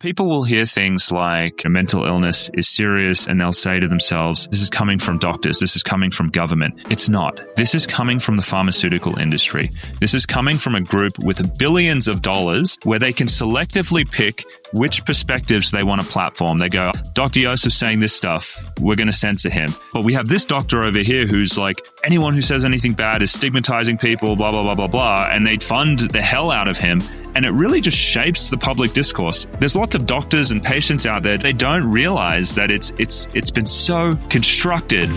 People will hear things like mental illness is serious and they'll say to themselves, this is coming from doctors, this is coming from government. It's not. This is coming from the pharmaceutical industry. This is coming from a group with billions of dollars where they can selectively pick which perspectives they want to platform. They go, Dr. Josef's saying this stuff, we're going to censor him. But we have this doctor over here who's like, anyone who says anything bad is stigmatizing people, blah, blah, blah, blah, blah. And they'd fund the hell out of him. And it really just shapes the public discourse. There's lots of doctors and patients out there, they don't realize that it's been so constructed.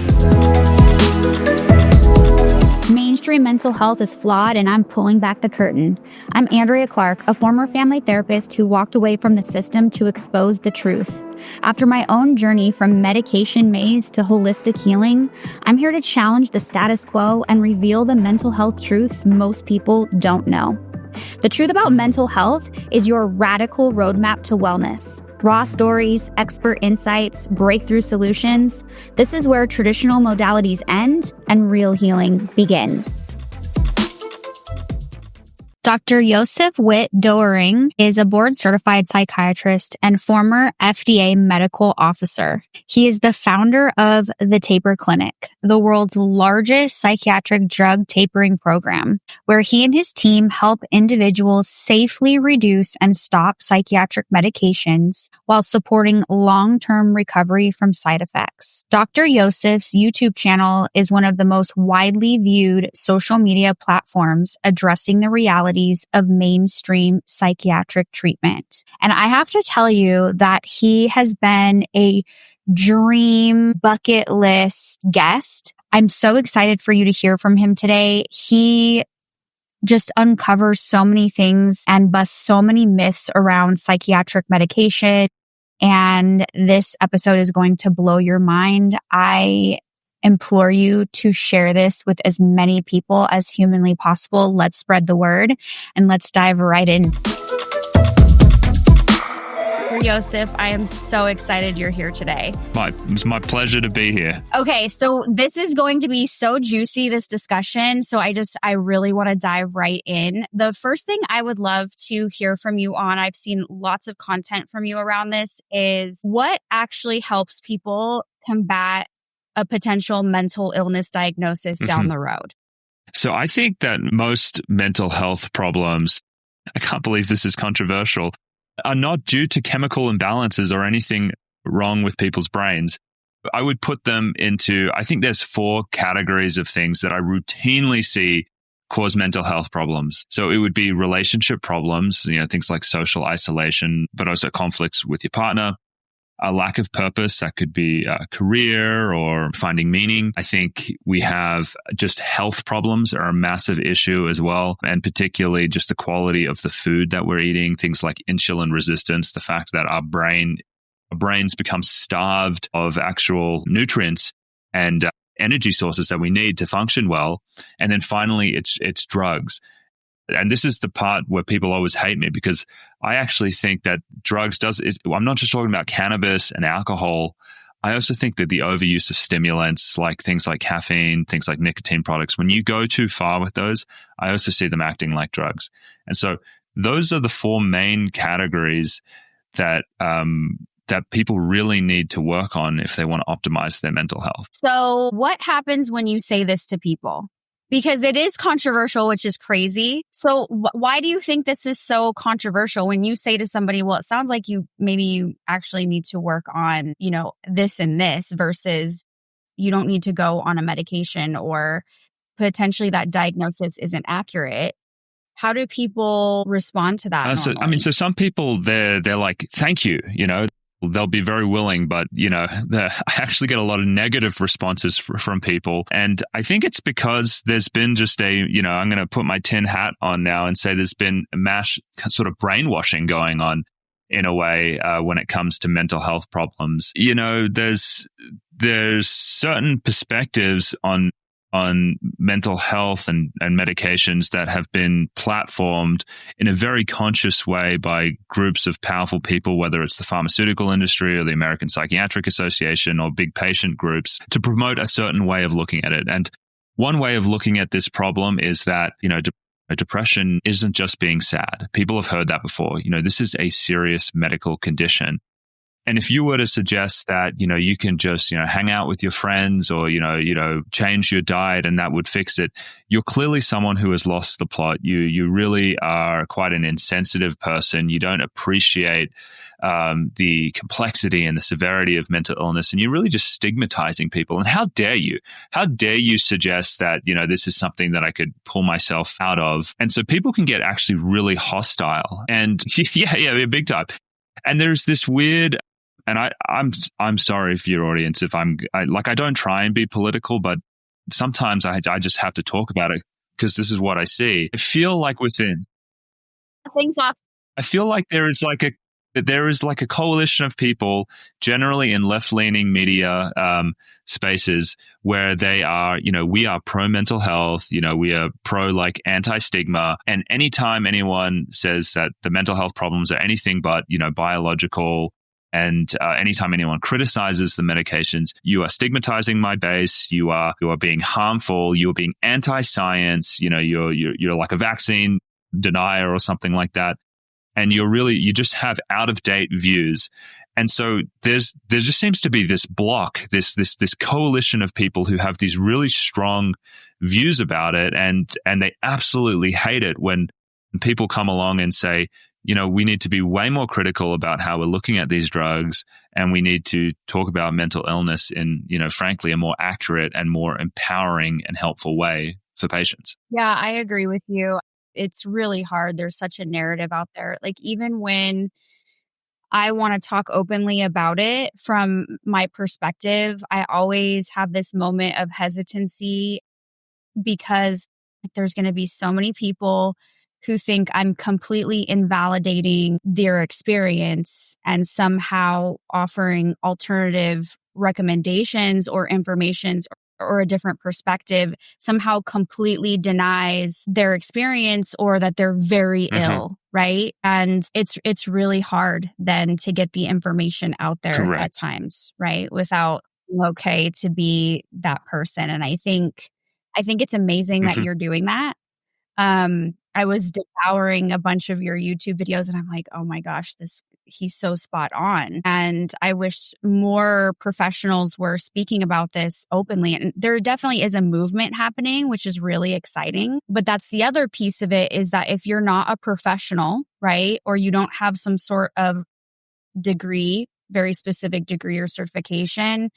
Mainstream mental health is flawed, and I'm pulling back the curtain. I'm Andrea Clark, a former family therapist who walked away from the system to expose the truth. After my own journey from medication maze to holistic healing, I'm here to challenge the status quo and reveal the mental health truths most people don't know. The truth about mental health is your radical roadmap to wellness. Raw stories, expert insights, breakthrough solutions. This is where traditional modalities end and real healing begins. Dr. Josef Witt-Doerring is a board-certified psychiatrist and former FDA Medical Officer. He is the founder of the Taper Clinic, the world's largest psychiatric drug tapering program, where he and his team help individuals safely reduce and stop psychiatric medications while supporting long-term recovery from side effects. Dr. Josef's YouTube channel is one of the most widely viewed social media platforms addressing the reality of mainstream psychiatric treatment. And I have to tell you that he has been a dream bucket list guest. I'm so excited for you to hear from him today. He just uncovers so many things and busts so many myths around psychiatric medication. And this episode is going to blow your mind. I implore you to share this with as many people as humanly possible. Let's spread the word and let's dive right in. Dr. Josef, I am so excited you're here today. It's my pleasure to be here. Okay, so this is going to be so juicy, this discussion. So I really want to dive right in. The first thing I would love to hear from you on, I've seen lots of content from you around this, is what actually helps people combat a potential mental illness diagnosis down the road? So I think that most mental health problems, I can't believe this is controversial, are not due to chemical imbalances or anything wrong with people's brains. I would put them into, I think there's 4 categories of things that I routinely see cause mental health problems. So it would be relationship problems, things like social isolation, but also conflicts with your partner. A lack of purpose, that could be a career or finding meaning. I think we have just health problems are a massive issue as well, and particularly just the quality of the food that we're eating, things like insulin resistance, the fact that our brains become starved of actual nutrients and energy sources that we need to function well. And then finally, it's drugs. And this is the part where people always hate me, because I actually think that drugs I'm not just talking about cannabis and alcohol. I also think that the overuse of stimulants, like things like caffeine, things like nicotine products, when you go too far with those, I also see them acting like drugs. And so those are the 4 main categories that people really need to work on if they want to optimize their mental health. So what happens when you say this to people? Because it is controversial, which is crazy. So why do you think this is so controversial when you say to somebody, well, it sounds like you actually need to work on, this and this, versus you don't need to go on a medication, or potentially that diagnosis isn't accurate? How do people respond to that? So some people, they're like, thank you, they'll be very willing, but, I actually get a lot of negative responses from people. And I think it's because there's been just I'm going to put my tin hat on now and say there's been a mass sort of brainwashing going on in a way when it comes to mental health problems. There's certain perspectives on mental health and medications that have been platformed in a very conscious way by groups of powerful people, whether it's the pharmaceutical industry or the American Psychiatric Association or big patient groups, to promote a certain way of looking at it. And one way of looking at this problem is that, depression isn't just being sad. People have heard that before. This is a serious medical condition. And if you were to suggest that, you can just, hang out with your friends or, change your diet and that would fix it, you're clearly someone who has lost the plot. You really are quite an insensitive person. You don't appreciate the complexity and the severity of mental illness, and you're really just stigmatizing people. And how dare you? How dare you suggest that, this is something that I could pull myself out of? And so people can get actually really hostile. And yeah, big time. And there's this weird, and I'm sorry for your audience if I don't try and be political, but sometimes I just have to talk about it because this is what I see. I feel like I feel like there is like a coalition of people, generally in left-leaning media spaces, where they are, we are pro mental health, we are pro like anti-stigma, and anytime anyone says that the mental health problems are anything but, biological. And anytime anyone criticizes the medications, you are stigmatizing my base. You are being harmful. You are being anti-science. You're like a vaccine denier or something like that. And you just have out of date views. And so there just seems to be this block, this coalition of people who have these really strong views about it, and they absolutely hate it when people come along and say, we need to be way more critical about how we're looking at these drugs, and we need to talk about mental illness in, frankly, a more accurate and more empowering and helpful way for patients. Yeah, I agree with you. It's really hard. There's such a narrative out there. Like, even when I want to talk openly about it from my perspective, I always have this moment of hesitancy because there's going to be so many people who think I'm completely invalidating their experience and somehow offering alternative recommendations or informations or a different perspective somehow completely denies their experience or that they're very ill, right? And it's really hard then to get the information out there at times, right? Without okay to be that person. And I think it's amazing that you're doing that. I was devouring a bunch of your YouTube videos and I'm like, oh my gosh, he's so spot on. And I wish more professionals were speaking about this openly. And there definitely is a movement happening, which is really exciting. But that's the other piece of it, is that if you're not a professional, right, or you don't have some sort of degree, very specific degree or certification,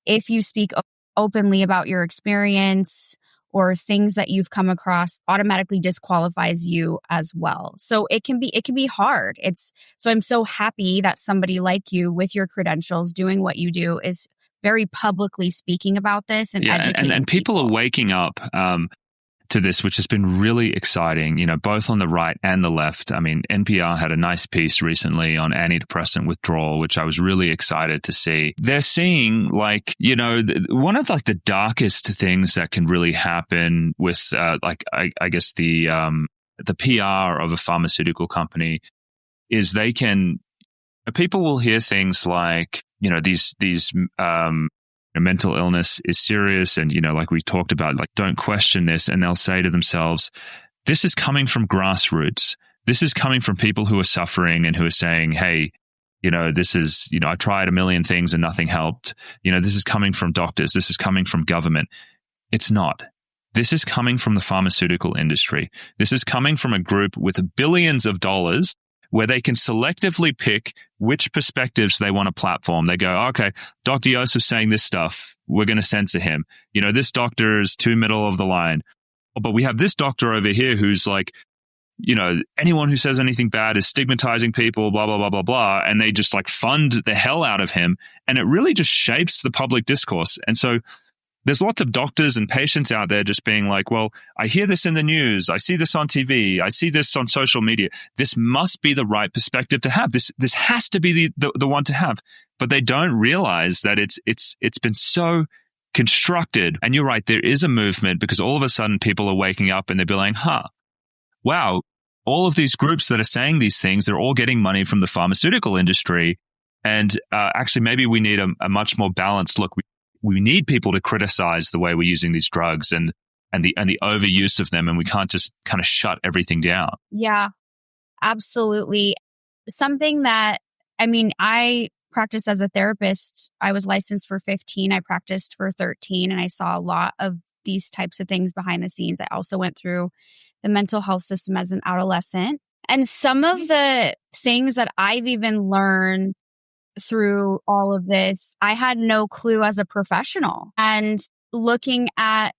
if you speak openly about your experience or things that you've come across, automatically disqualifies you as well. So it can be hard. So I'm so happy that somebody like you with your credentials doing what you do is very publicly speaking about this and educating and people are waking up to this, which has been really exciting, both on the right and the left. I mean, NPR had a nice piece recently on antidepressant withdrawal, which I was really excited to see. They're seeing one of the darkest things that can really happen with I guess the PR of a pharmaceutical company is people will hear things like, these mental illness is serious. And, like we talked about, don't question this. And they'll say to themselves, this is coming from grassroots. This is coming from people who are suffering and who are saying, hey, this is, I tried a million things and nothing helped. This is coming from doctors. This is coming from government. It's not. This is coming from the pharmaceutical industry. This is coming from a group with billions of dollars where they can selectively pick which perspectives they want to platform. They go, okay, Dr. Josef's saying this stuff. We're going to censor him. This doctor is too middle of the line. But we have this doctor over here who's like, anyone who says anything bad is stigmatizing people, blah, blah, blah, blah, blah. And they just fund the hell out of him. And it really just shapes the public discourse. And so there's lots of doctors and patients out there just being like, well, I hear this in the news. I see this on TV. I see this on social media. This must be the right perspective to have. This has to be the one to have. But they don't realize that it's been so constructed. And you're right, there is a movement because all of a sudden people are waking up and they're be like, wow, all of these groups that are saying these things, they're all getting money from the pharmaceutical industry. And actually, maybe we need a much more balanced look. We need people to criticize the way we're using these drugs and and the overuse of them, and we can't just kind of shut everything down. Yeah, absolutely. Something that, I practiced as a therapist. I was licensed for 15. I practiced for 13, and I saw a lot of these types of things behind the scenes. I also went through the mental health system as an adolescent. And some of the things that I've even learned through all of this, I had no clue as a professional. And looking at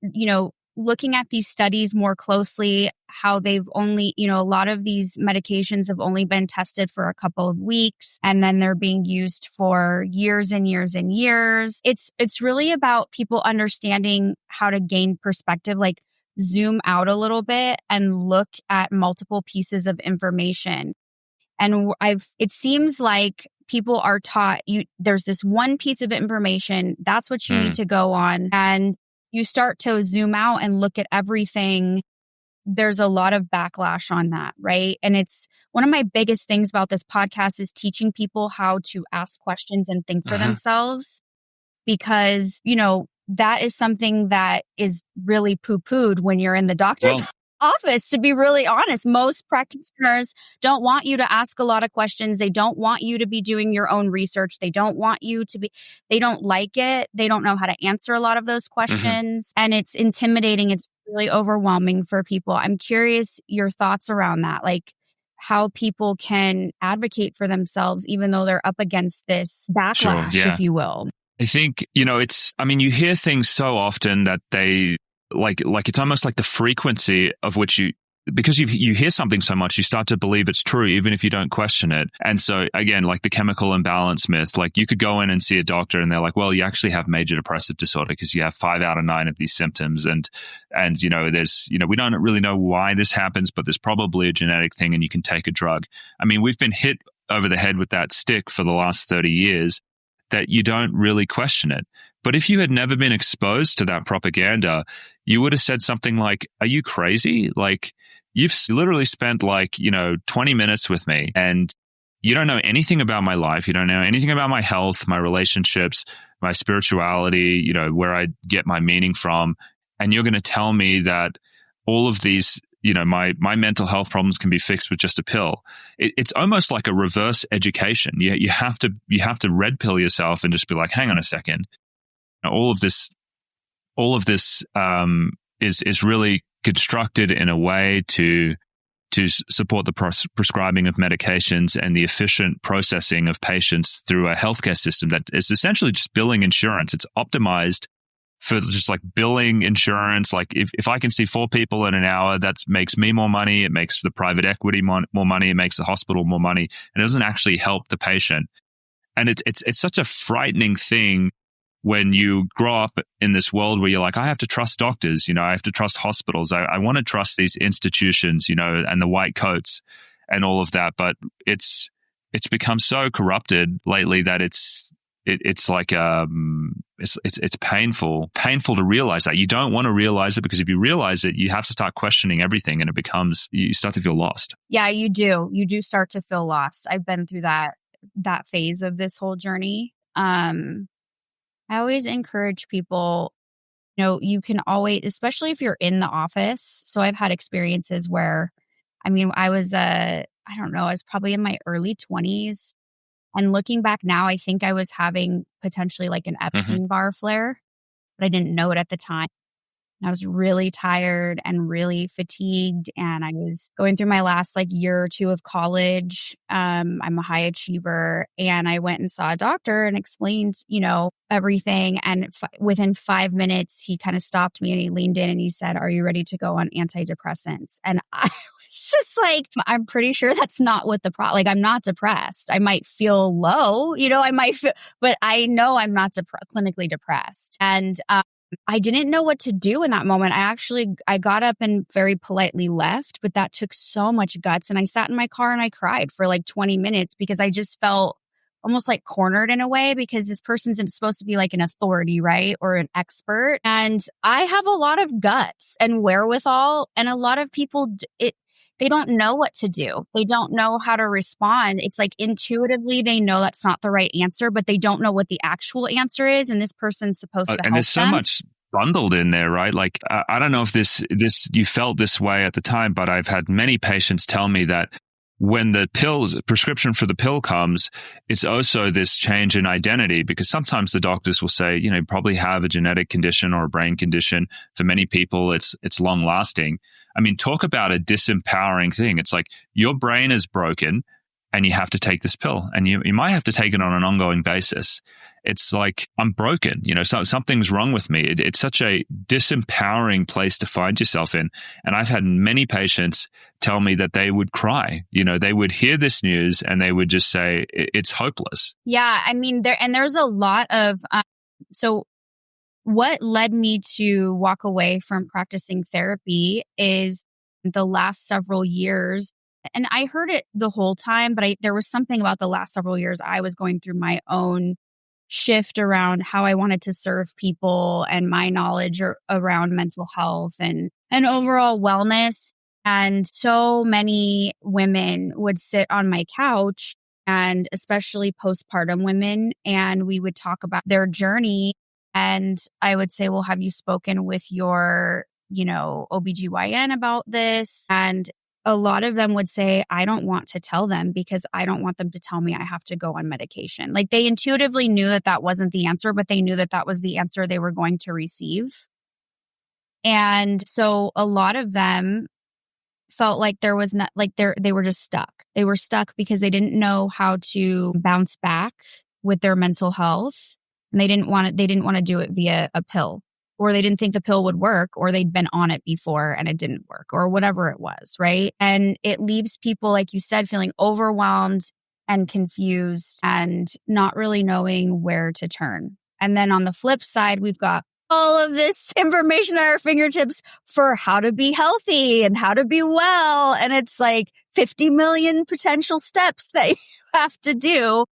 these studies more closely, how they've only, a lot of these medications have only been tested for a couple of weeks, and then they're being used for years and years and years. It's really about people understanding how to gain perspective, like zoom out a little bit and look at multiple pieces of information. And it seems like people are taught there's this one piece of information, that's what you need to go on. And you start to zoom out and look at everything. There's a lot of backlash on that, right? And it's one of my biggest things about this podcast is teaching people how to ask questions and think for themselves, because, that is something that is really poo-pooed when you're in the doctor's office, to be really honest. Most practitioners don't want you to ask a lot of questions. They don't want you to be doing your own research. They don't want you to they don't like it. They don't know how to answer a lot of those questions. And it's intimidating. It's really overwhelming for people. I'm curious your thoughts around that, like how people can advocate for themselves, even though they're up against this backlash, if you will. I think, you hear things so often that they like it's almost like the frequency of which because you hear something so much, you start to believe it's true, even if you don't question it. And so again, like the chemical imbalance myth, like you could go in and see a doctor and they're like, well, you actually have major depressive disorder because you have 5 out of 9 of these symptoms. And there's, we don't really know why this happens, but there's probably a genetic thing and you can take a drug. We've been hit over the head with that stick for the last 30 years that you don't really question it. But if you had never been exposed to that propaganda, you would have said something like, are you crazy? Like, you've literally spent 20 minutes with me and you don't know anything about my life. You don't know anything about my health, my relationships, my spirituality, where I get my meaning from. And you're going to tell me that all of these, my mental health problems can be fixed with just a pill. It's almost like a reverse education. You have to red pill yourself and just be like, hang on a second. All of this is really constructed in a way to support the prescribing of medications and the efficient processing of patients through a healthcare system that is essentially just billing insurance. It's optimized for just like billing insurance. Like if I can see 4 people in an hour, that makes me more money. It makes the private equity more money. It makes the hospital more money. And it doesn't actually help the patient. And it's such a frightening thing when you grow up in this world where you're like, I have to trust doctors, I have to trust hospitals. I want to trust these institutions, and the white coats and all of that. But it's become so corrupted lately that it's like, it's painful to realize that. You don't want to realize it, because if you realize it, you have to start questioning everything and you start to feel lost. Yeah, you do. You do start to feel lost. I've been through that phase of this whole journey. I always encourage people, you can always, especially if you're in the office. So I've had experiences where, I was probably in my early 20s. And looking back now, I think I was having potentially like an Epstein-Barr flare, but I didn't know it at the time. I was really tired and really fatigued, and I was going through my last year or 2 of college. I'm a high achiever, and I went and saw a doctor and explained, everything. And within 5 minutes, he kind of stopped me and he leaned in and he said, "Are you ready to go on antidepressants?" And I was just like, I'm pretty sure that's not what I'm not depressed. I might feel low, but I know I'm not clinically depressed. And I didn't know what to do in that moment. I got up and very politely left, but that took so much guts. And I sat in my car and I cried for 20 minutes because I just felt almost cornered in a way, because this person's supposed to be an authority, right? Or an expert. And I have a lot of guts and wherewithal. And a lot of people, they don't know what to do. They don't know how to respond. It's intuitively they know that's not the right answer, but they don't know what the actual answer is. And this person's supposed to help them. And there's so much bundled in there, right? Like, I don't know if this you felt this way at the time, but I've had many patients tell me that when the prescription for the pill comes, it's also this change in identity, because sometimes the doctors will say, you probably have a genetic condition or a brain condition. For many people, it's long lasting. I mean, talk about a disempowering thing. It's like your brain is broken and you have to take this pill, and you might have to take it on an ongoing basis. It's like, I'm broken, so something's wrong with me. It's such a disempowering place to find yourself in. And I've had many patients tell me that they would cry. They would hear this news and they would just say, it's hopeless. Yeah. I mean, there's a lot of, so what led me to walk away from practicing therapy is the last several years. And I heard it the whole time, but there was something about the last several years I was going through my own shift around how I wanted to serve people and my knowledge around mental health and overall wellness. And so many women would sit on my couch, and especially postpartum women, and we would talk about their journey. And I would say, well, have you spoken with your, OBGYN about this? And a lot of them would say, I don't want to tell them because I don't want them to tell me I have to go on medication. Like, they intuitively knew that that wasn't the answer, but they knew that that was the answer they were going to receive. And so a lot of them felt like there was not, like they were just stuck. They were stuck because they didn't know how to bounce back with their mental health. And they didn't want to do it via a pill, or they didn't think the pill would work, or they'd been on it before and it didn't work, or whatever it was, right? And it leaves people, like you said, feeling overwhelmed and confused and not really knowing where to turn. And then on the flip side, we've got all of this information at our fingertips for how to be healthy and how to be well. And it's like 50 million potential steps that you have to do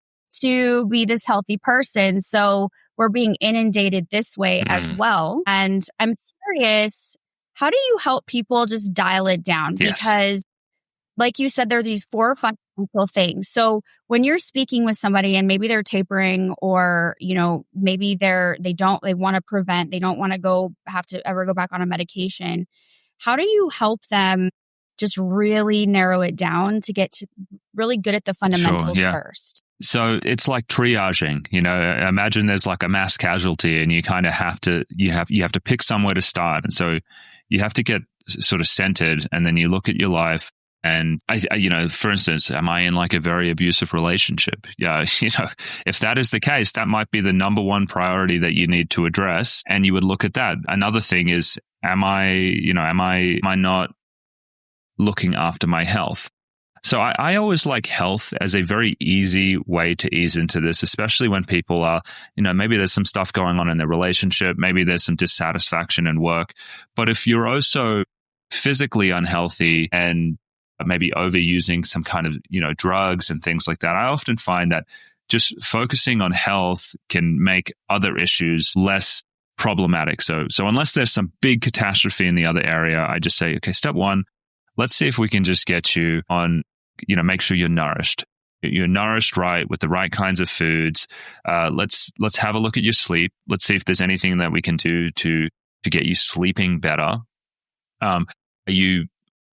to be this healthy person. So we're being inundated this way as well. And I'm curious, how do you help people just dial it down? Yes. Because like you said, there are these 4 fundamental things. So when you're speaking with somebody and maybe they're tapering, or, maybe they want to prevent, they don't want to have to ever go back on a medication. How do you help them just really narrow it down to get to really good at the fundamentals first? So it's like triaging, imagine there's like a mass casualty and you kind of have to pick somewhere to start. And so you have to get sort of centered, and then you look at your life. And for instance, am I in like a very abusive relationship? Yeah. If that is the case, that might be the number one priority that you need to address. And you would look at that. Another thing is, am I not looking after my health? So I always like health as a very easy way to ease into this, especially when people are, maybe there's some stuff going on in their relationship, maybe there's some dissatisfaction in work. But if you're also physically unhealthy and maybe overusing some kind of, drugs and things like that, I often find that just focusing on health can make other issues less problematic. So unless there's some big catastrophe in the other area, I just say, okay, step one, let's see if we can just get you on, make sure you're nourished. You're nourished right with the right kinds of foods. Let's have a look at your sleep. Let's see if there's anything that we can do to get you sleeping better. Are you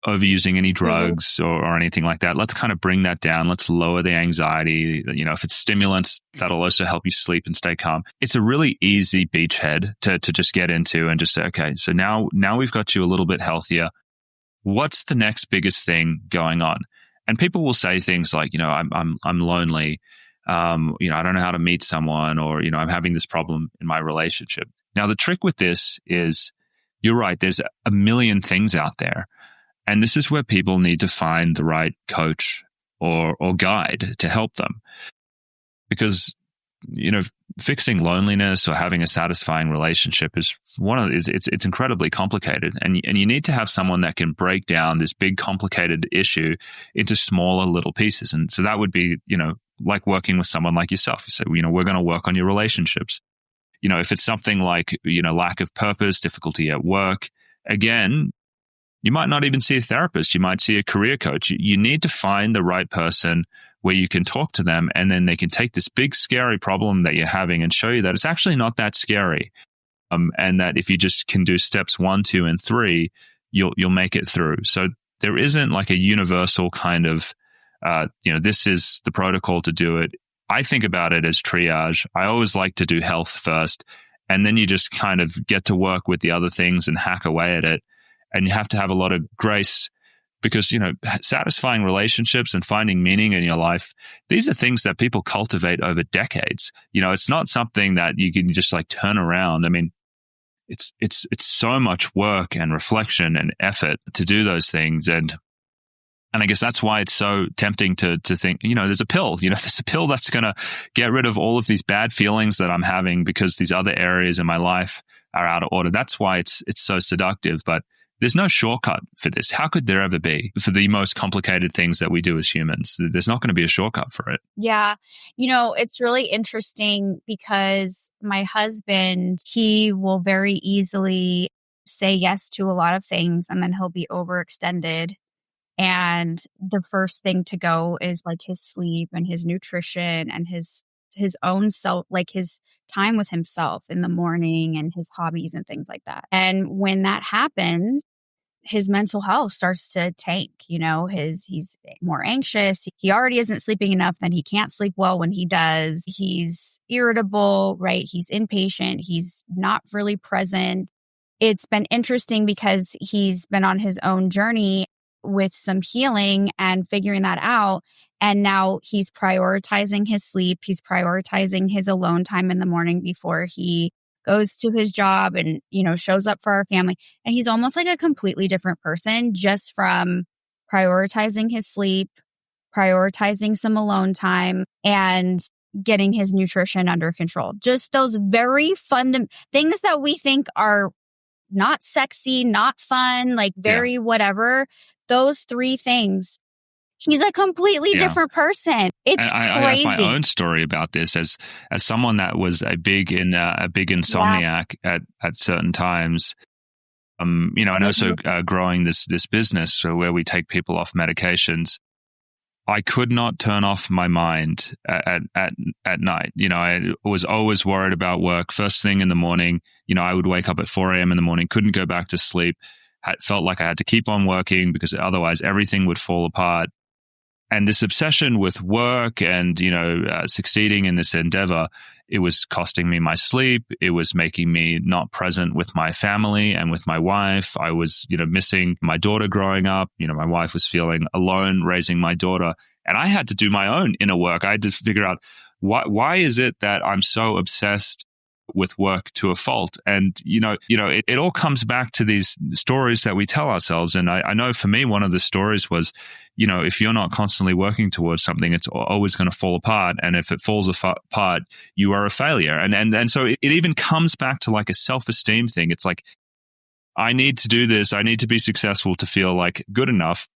overusing any drugs or anything like that? Let's kind of bring that down. Let's lower the anxiety. If it's stimulants, that'll also help you sleep and stay calm. It's a really easy beachhead to just get into and just say, okay, so now we've got you a little bit healthier. What's the next biggest thing going on? And people will say things like, I'm lonely. I don't know how to meet someone, or, I'm having this problem in my relationship. Now, the trick with this is, you're right, there's a million things out there. And this is where people need to find the right coach or guide to help them. Because, fixing loneliness or having a satisfying relationship is it's incredibly complicated. And you need to have someone that can break down this big complicated issue into smaller little pieces. And so that would be, like working with someone like yourself. You say, we're going to work on your relationships. If it's something like, lack of purpose, difficulty at work, again, you might not even see a therapist. You might see a career coach. You need to find the right person where you can talk to them, and then they can take this big, scary problem that you're having and show you that it's actually not that scary. and that if you just can do steps 1, 2, and 3, you'll make it through. So there isn't like a universal kind of, this is the protocol to do it. I think about it as triage. I always like to do health first, and then you just kind of get to work with the other things and hack away at it. And you have to have a lot of grace because, satisfying relationships and finding meaning in your life, these are things that people cultivate over decades. It's not something that you can just like turn around. I mean, it's so much work and reflection and effort to do those things. And I guess that's why it's so tempting to think, there's a pill, there's a pill that's going to get rid of all of these bad feelings that I'm having because these other areas in my life are out of order. That's why it's so seductive. But there's no shortcut for this. How could there ever be for the most complicated things that we do as humans? There's not going to be a shortcut for it. Yeah. It's really interesting because my husband, he will very easily say yes to a lot of things and then he'll be overextended. And the first thing to go is like his sleep and his nutrition and his own self, like his time with himself in the morning and his hobbies and things like that. And when that happens, his mental health starts to tank. He's more anxious. He already isn't sleeping enough, then he can't sleep well when he does. He's irritable, right? He's impatient. He's not really present. It's been interesting because he's been on his own journey with some healing and figuring that out. And now he's prioritizing his sleep. He's prioritizing his alone time in the morning before he goes to his job and, shows up for our family. And he's almost like a completely different person just from prioritizing his sleep, prioritizing some alone time, and getting his nutrition under control. Just those very fundamental things that we think are not sexy, not fun, like very whatever. Those 3 things, he's a completely different person. It's crazy. I have my own story about this as someone that was a big insomniac at certain times. And also growing this business where we take people off medications. I could not turn off my mind at night. I was always worried about work. First thing in the morning, I would wake up at 4 a.m. in the morning, couldn't go back to sleep. Felt like I had to keep on working because otherwise everything would fall apart. And this obsession with work and, succeeding in this endeavor, it was costing me my sleep. It was making me not present with my family and with my wife. I was, missing my daughter growing up. My wife was feeling alone raising my daughter. And I had to do my own inner work. I had to figure out why is it that I'm so obsessed with work to a fault. And, it all comes back to these stories that we tell ourselves. And I know for me, one of the stories was, if you're not constantly working towards something, it's always going to fall apart. And if it falls apart, you are a failure. And so it even comes back to like a self-esteem thing. It's like, I need to do this. I need to be successful to feel like good enough.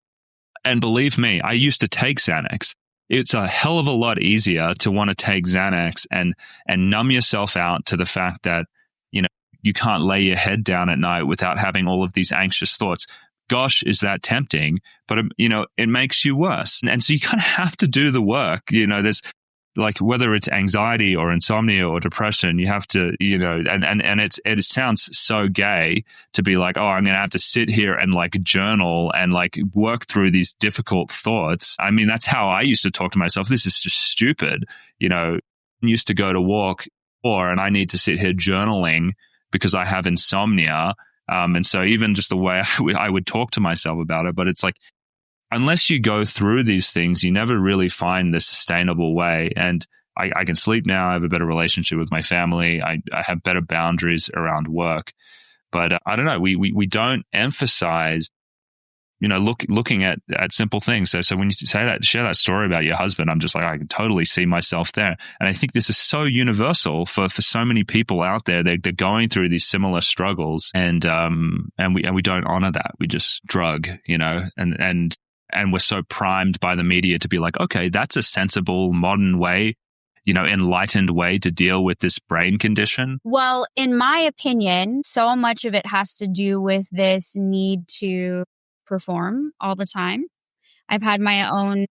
And believe me, I used to take Xanax. It's a hell of a lot easier to want to take Xanax and numb yourself out to the fact that, you can't lay your head down at night without having all of these anxious thoughts. Gosh, is that tempting? But, it makes you worse. And so you kind of have to do the work. There's like, whether it's anxiety or insomnia or depression, you have to, and it sounds so gay to be like, oh, I'm going to have to sit here and like journal and like work through these difficult thoughts. I mean, that's how I used to talk to myself. This is just stupid. I used to go to walk and I need to sit here journaling because I have insomnia. And so even just the way I would talk to myself about it, but it's like, unless you go through these things, you never really find the sustainable way. And I can sleep now. I have a better relationship with my family. I have better boundaries around work. But I don't know. We don't emphasize, looking at simple things. So when you share that story about your husband, I'm just like, I can totally see myself there. And I think this is so universal for so many people out there. They're going through these similar struggles, and we don't honor that. We just drug, and we're so primed by the media to be like, okay, that's a sensible, modern way, enlightened way to deal with this brain condition. Well, in my opinion, so much of it has to do with this need to perform all the time. I've had my own,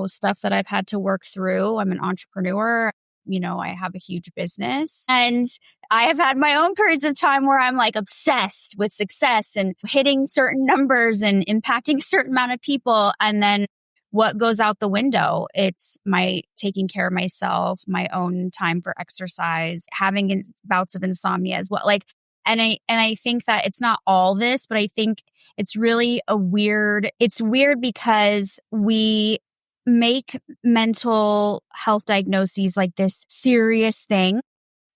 stuff that I've had to work through. I'm an entrepreneur. I have a huge business, and I have had my own periods of time where I'm like obsessed with success and hitting certain numbers and impacting a certain amount of people. And then what goes out the window? It's my taking care of myself, my own time for exercise, having bouts of insomnia as well. And I think that it's not all this, but I think it's really it's weird because we make mental health diagnoses like this serious thing.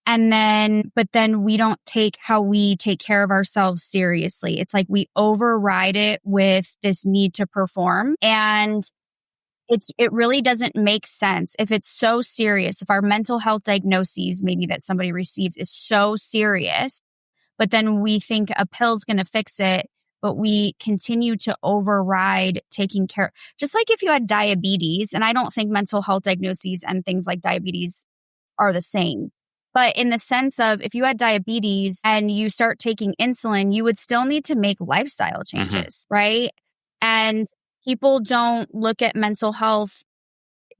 But then we don't take how we take care of ourselves seriously. It's like we override it with this need to perform. And it really doesn't make sense if it's so serious, if our mental health diagnoses maybe that somebody receives is so serious, but then we think a pill's going to fix it, but we continue to override taking care. Just like if you had diabetes, and I don't think mental health diagnoses and things like diabetes are the same. But in the sense of if you had diabetes and you start taking insulin, you would still need to make lifestyle changes, right? And people don't look at mental health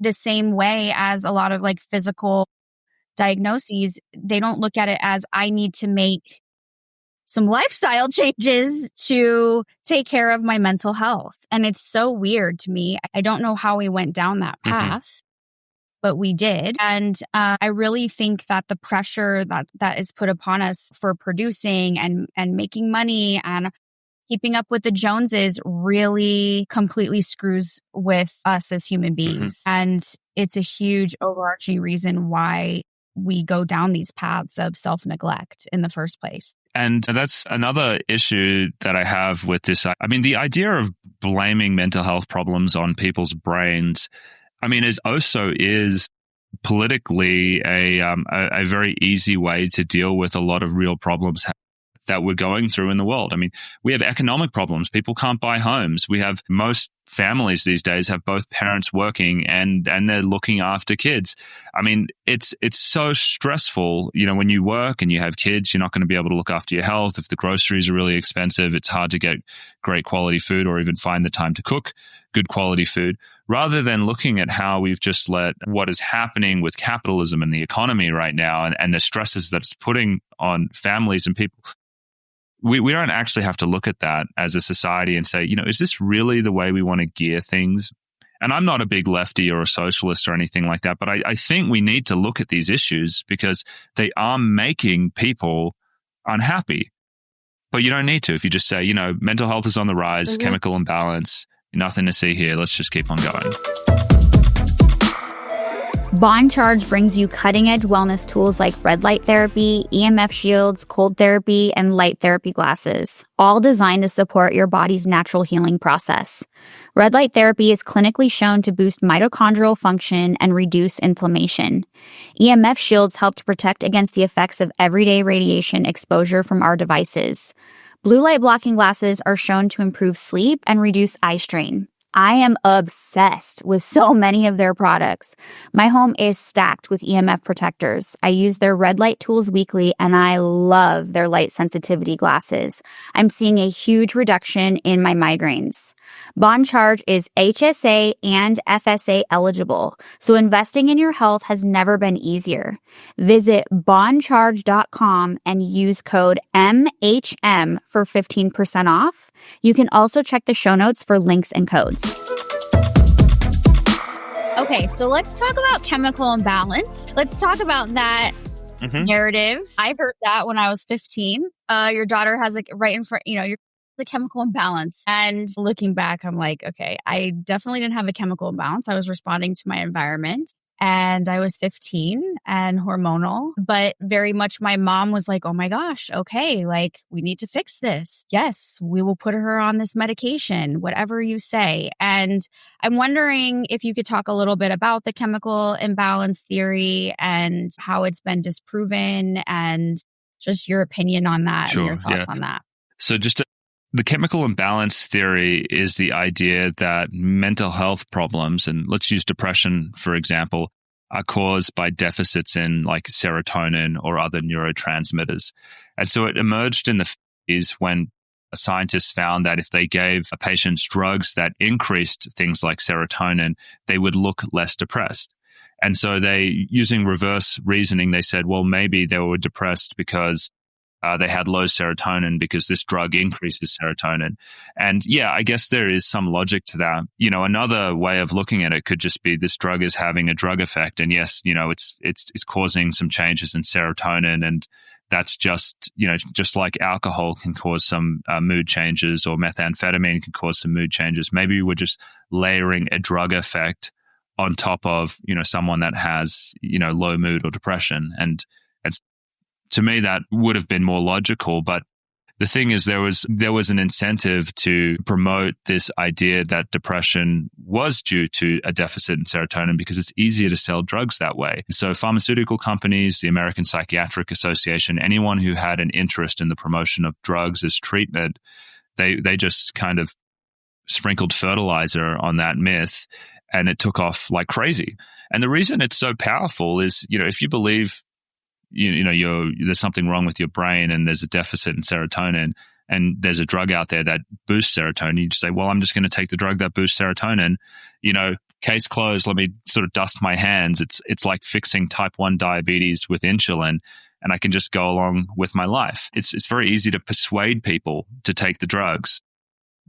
the same way as a lot of like physical diagnoses. They don't look at it as I need to make some lifestyle changes to take care of my mental health. And it's so weird to me. I don't know how we went down that path, but we did. And I really think that the pressure that is put upon us for producing and making money and keeping up with the Joneses really completely screws with us as human beings. And it's a huge overarching reason why we go down these paths of self-neglect in the first place. And that's another issue that I have with this. I mean, the idea of blaming mental health problems on people's brains, I mean, it also is politically a very easy way to deal with a lot of real problems that we're going through in the world. I mean, we have economic problems. People can't buy homes. We have most families these days have both parents working and they're looking after kids. I mean, it's so stressful. When you work and you have kids, you're not going to be able to look after your health. If the groceries are really expensive, it's hard to get great quality food or even find the time to cook good quality food. Rather than looking at how we've just let what is happening with capitalism and the economy right now and the stresses that it's putting on families and people, we don't actually have to look at that as a society and say, is this really the way we want to gear things? And I'm not a big lefty or a socialist or anything like that, but I think we need to look at these issues because they are making people unhappy. But you don't need to if you just say, mental health is on the rise, chemical imbalance, nothing to see here. Let's just keep on going. Bond Charge brings you cutting-edge wellness tools like red light therapy, EMF shields, cold therapy, and light therapy glasses, all designed to support your body's natural healing process. Red light therapy is clinically shown to boost mitochondrial function and reduce inflammation. EMF shields help to protect against the effects of everyday radiation exposure from our devices. Blue light blocking glasses are shown to improve sleep and reduce eye strain. I am obsessed with so many of their products. My home is stacked with EMF protectors. I use their red light tools weekly, and I love their light sensitivity glasses. I'm seeing a huge reduction in my migraines. Bond Charge is HSA and FSA eligible, so investing in your health has never been easier. Visit bondcharge.com and use code MHM for 15% off. You can also check the show notes for links and codes. Okay, so let's talk about chemical imbalance. Let's talk about that narrative. I heard that when I was 15. Your daughter has right in front, you're the chemical imbalance. And looking back, I'm like, okay, I definitely didn't have a chemical imbalance. I was responding to my environment. And I was 15 and hormonal, but very much my mom was like, oh my gosh, okay, we need to fix this. Yes, we will put her on this medication, whatever you say. And I'm wondering if you could talk a little bit about the chemical imbalance theory and how it's been disproven and just your opinion on that and your thoughts on that. So the chemical imbalance theory is the idea that mental health problems, and let's use depression, for example, are caused by deficits in serotonin or other neurotransmitters. And so it emerged in the 50s when scientists found that if they gave a patient's drugs that increased things like serotonin, they would look less depressed. And so using reverse reasoning, they said, well, maybe they were depressed because they had low serotonin because this drug increases serotonin. And yeah, I guess there is some logic to that. Another way of looking at it could just be this drug is having a drug effect. And yes, it's causing some changes in serotonin. And that's just like alcohol can cause some mood changes, or methamphetamine can cause some mood changes. Maybe we're just layering a drug effect on top of, someone that has, low mood or depression. And to me, that would have been more logical. But the thing is, there was an incentive to promote this idea that depression was due to a deficit in serotonin because it's easier to sell drugs that way. So pharmaceutical companies, the American Psychiatric Association, anyone who had an interest in the promotion of drugs as treatment, they just kind of sprinkled fertilizer on that myth, and it took off like crazy. And the reason it's so powerful is, if you believe there's something wrong with your brain and there's a deficit in serotonin, and there's a drug out there that boosts serotonin, you just say, well, I'm just going to take the drug that boosts serotonin. Case closed. Let me sort of dust my hands. It's like fixing type 1 diabetes with insulin, and I can just go along with my life. It's very easy to persuade people to take the drugs.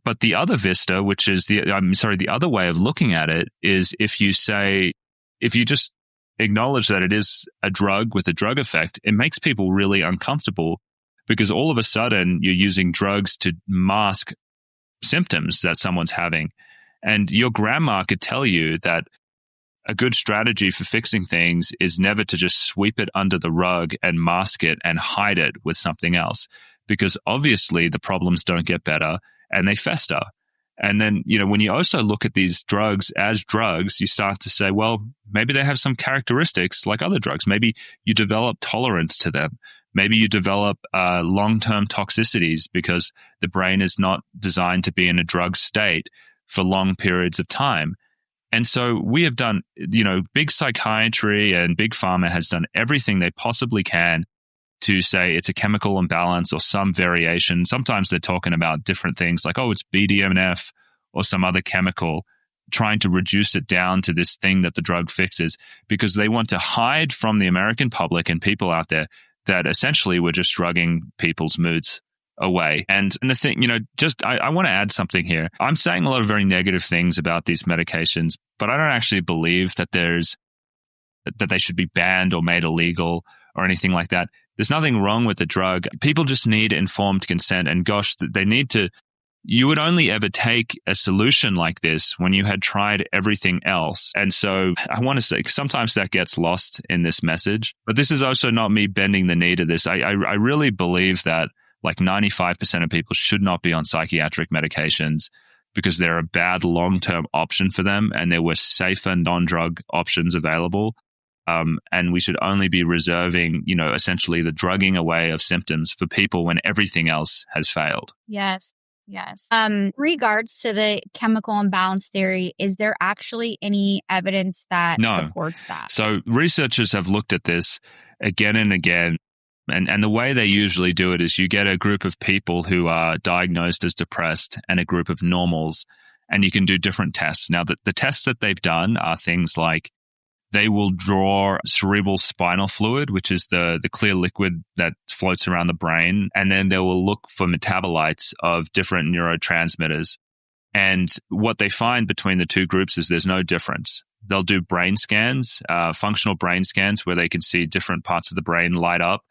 But the other vista, which is the other way of looking at it, is if you just acknowledge that it is a drug with a drug effect, it makes people really uncomfortable, because all of a sudden you're using drugs to mask symptoms that someone's having. And your grandma could tell you that a good strategy for fixing things is never to just sweep it under the rug and mask it and hide it with something else, because obviously the problems don't get better and they fester. And then, when you also look at these drugs as drugs, you start to say, well, maybe they have some characteristics like other drugs. Maybe you develop tolerance to them. Maybe you develop long-term toxicities because the brain is not designed to be in a drug state for long periods of time. And so we have done, big psychiatry and big pharma has done everything they possibly can to say it's a chemical imbalance or some variation. Sometimes they're talking about different things like, oh, it's BDNF or some other chemical, trying to reduce it down to this thing that the drug fixes, because they want to hide from the American public and people out there that essentially we're just drugging people's moods away. And the thing, I want to add something here. I'm saying a lot of very negative things about these medications, but I don't actually believe that they should be banned or made illegal or anything like that. There's nothing wrong with the drug. People just need informed consent. And gosh, you would only ever take a solution like this when you had tried everything else. And so I want to say, sometimes that gets lost in this message, but this is also not me bending the knee to this. I really believe that like 95% of people should not be on psychiatric medications because they're a bad long-term option for them, and there were safer non-drug options available. And we should only be reserving, essentially the drugging away of symptoms for people when everything else has failed. Yes. Regards to the chemical imbalance theory, is there actually any evidence that supports that? So researchers have looked at this again and again. And the way they usually do it is you get a group of people who are diagnosed as depressed and a group of normals, and you can do different tests. Now, the tests that they've done are things like they will draw cerebral spinal fluid, which is the clear liquid that floats around the brain, and then they will look for metabolites of different neurotransmitters. And what they find between the two groups is there's no difference. They'll do brain scans, functional brain scans, where they can see different parts of the brain light up.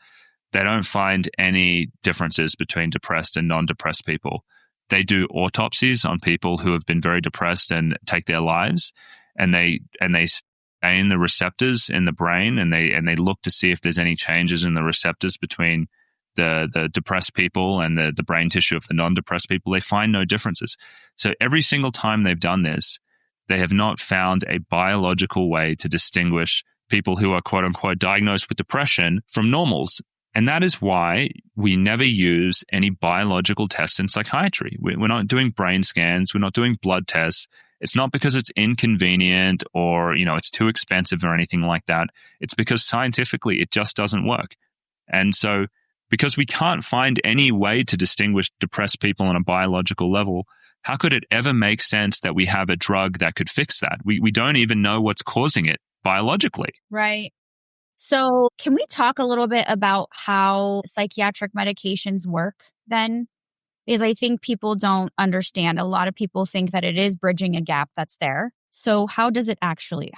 They don't find any differences between depressed and non-depressed people. They do autopsies on people who have been very depressed and take their lives, and they stain the receptors in the brain, and they look to see if there's any changes in the receptors between the depressed people and the brain tissue of the non-depressed people. They find no differences. So every single time they've done this, they have not found a biological way to distinguish people who are quote unquote diagnosed with depression from normals. And that is why we never use any biological tests in psychiatry. We're not doing brain scans. We're not doing blood tests. It's not because it's inconvenient or, it's too expensive or anything like that. It's because scientifically it just doesn't work. And so because we can't find any way to distinguish depressed people on a biological level, how could it ever make sense that we have a drug that could fix that? We don't even know what's causing it biologically. Right. So can we talk a little bit about how psychiatric medications work then? Because I think people don't understand. A lot of people think that it is bridging a gap that's there. So how does it actually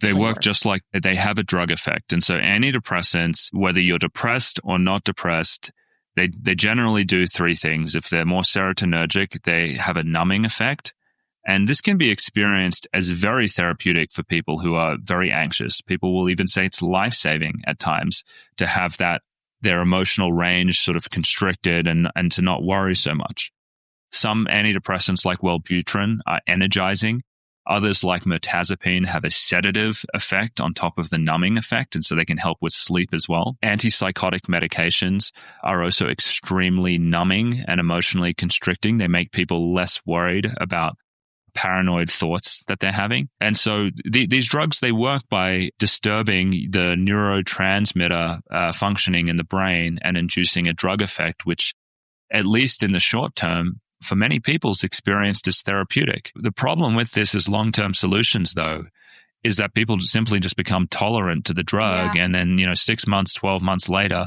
They work just like they have a drug effect. And so antidepressants, whether you're depressed or not depressed, they generally do three things. If they're more serotonergic, they have a numbing effect. And this can be experienced as very therapeutic for people who are very anxious. People will even say it's life-saving at times to have their emotional range sort of constricted and to not worry so much. Some antidepressants like Wellbutrin are energizing. Others like mirtazapine have a sedative effect on top of the numbing effect, and so they can help with sleep as well. Antipsychotic medications are also extremely numbing and emotionally constricting. They make people less worried about paranoid thoughts that they're having. And so these drugs, they work by disturbing the neurotransmitter functioning in the brain and inducing a drug effect, which, at least in the short term, for many people is experienced as therapeutic. The problem with this is long-term solutions, though, is that people simply just become tolerant to the drug. Yeah. And then, 6 months, 12 months later,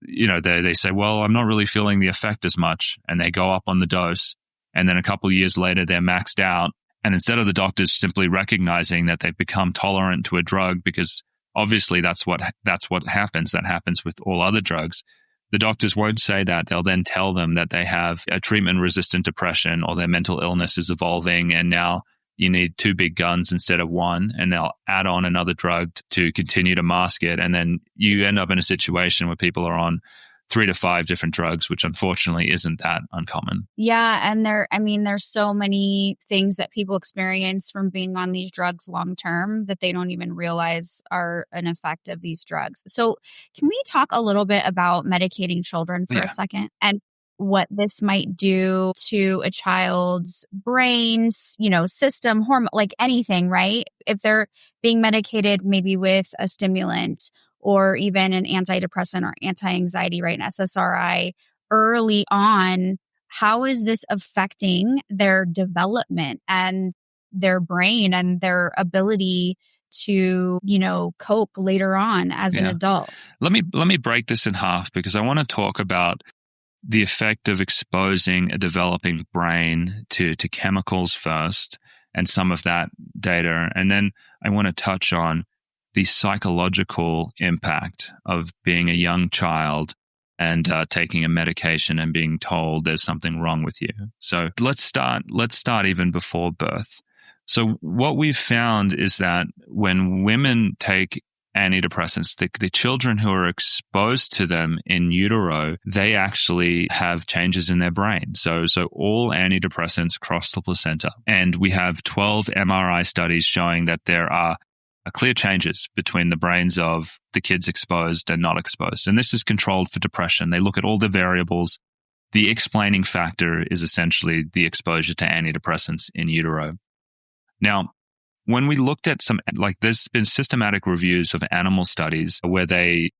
they say, well, I'm not really feeling the effect as much. And they go up on the dose. And then a couple of years later, they're maxed out. And instead of the doctors simply recognizing that they've become tolerant to a drug, because obviously that's what happens. That happens with all other drugs. The doctors won't say that. They'll then tell them that they have a treatment-resistant depression or their mental illness is evolving, and now you need two big guns instead of one, and they'll add on another drug to continue to mask it. And then you end up in a situation where people are on 3 to 5 different drugs, which unfortunately isn't that uncommon. Yeah. And there's so many things that people experience from being on these drugs long term that they don't even realize are an effect of these drugs. So can we talk a little bit about medicating children for a second and what this might do to a child's brains, system, hormone, like anything, right? If they're being medicated maybe with a stimulant or even an antidepressant or anti-anxiety, right, an SSRI early on, how is this affecting their development and their brain and their ability to, cope later on as an adult? Let me break this in half, because I want to talk about the effect of exposing a developing brain to chemicals first and some of that data. And then I want to touch on the psychological impact of being a young child and taking a medication and being told there's something wrong with you. So let's start even before birth. So what we've found is that when women take antidepressants, the children who are exposed to them in utero, they actually have changes in their brain. So all antidepressants cross the placenta. And we have 12 MRI studies showing that there are clear changes between the brains of the kids exposed and not exposed. And this is controlled for depression. They look at all the variables. The explaining factor is essentially the exposure to antidepressants in utero. Now, when we looked at there's been systematic reviews of animal studies where they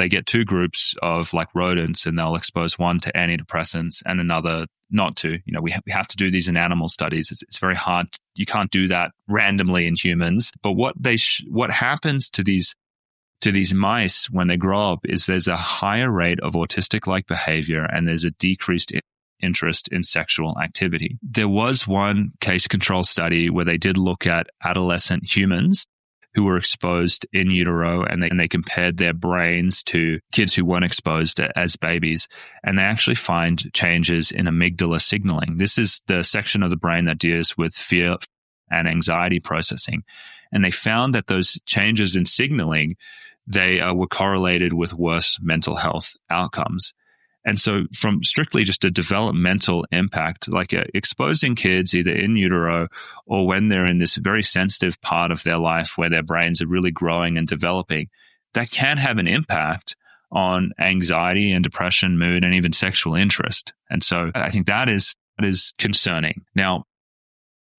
get two groups of rodents, and they'll expose one to antidepressants and another not to. We have to do these in animal studies. It's very hard. You can't do that randomly in humans. But what happens to these mice when they grow up is there's a higher rate of autistic-like behavior, and there's a decreased interest in sexual activity. There was one case control study where they did look at adolescent humans who were exposed in utero, and they compared their brains to kids who weren't exposed as babies. And they actually find changes in amygdala signaling. This is the section of the brain that deals with fear and anxiety processing. And they found that those changes in signaling, they were correlated with worse mental health outcomes. And so from strictly just a developmental impact, exposing kids either in utero or when they're in this very sensitive part of their life where their brains are really growing and developing, that can have an impact on anxiety and depression, mood, and even sexual interest. And so I think that is concerning. Now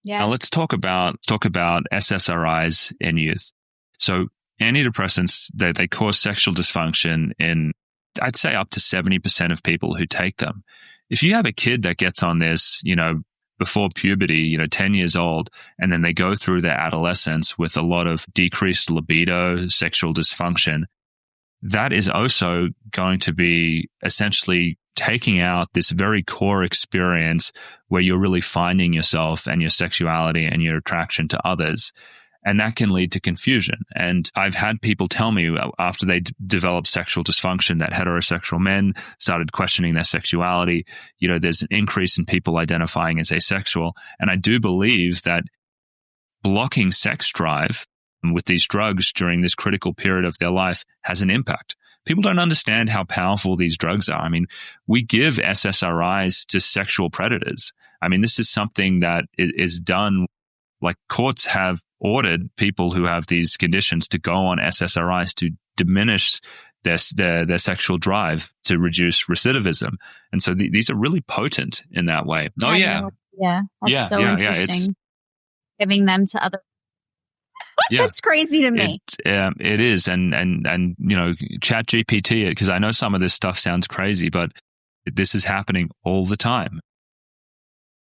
let's talk about SSRIs in youth. So antidepressants, they cause sexual dysfunction in, I'd say, up to 70% of people who take them. If you have a kid that gets on this, before puberty, 10 years old, and then they go through their adolescence with a lot of decreased libido, sexual dysfunction, that is also going to be essentially taking out this very core experience where you're really finding yourself and your sexuality and your attraction to others. And that can lead to confusion. And I've had people tell me after they developed sexual dysfunction that heterosexual men started questioning their sexuality. There's an increase in people identifying as asexual. And I do believe that blocking sex drive with these drugs during this critical period of their life has an impact. People don't understand how powerful these drugs are. I mean, we give SSRIs to sexual predators. I mean, this is something that is done. Like, courts have ordered people who have these conditions to go on SSRIs to diminish their sexual drive, to reduce recidivism. And so these are really potent in that way. Oh, yeah. Yeah. That's so interesting. It's giving them to other. That's crazy to me. It is. And Chat GPT, because I know some of this stuff sounds crazy, but this is happening all the time.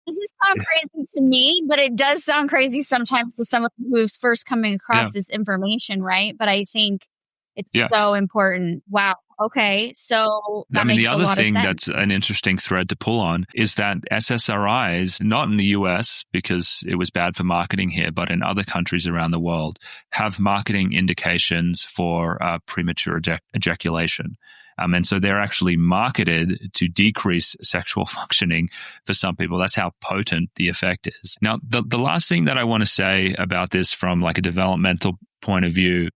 This is sound crazy to me, but it does sound crazy sometimes to someone who's first coming across this information, right? But I think it's so important. Wow. Okay. So that makes a lot of sense. The other thing that's an interesting thread to pull on is that SSRIs, not in the US because it was bad for marketing here, but in other countries around the world, have marketing indications for premature ejaculation. And so they're actually marketed to decrease sexual functioning for some people. That's how potent the effect is. Now, the last thing that I want to say about this from like a developmental point of view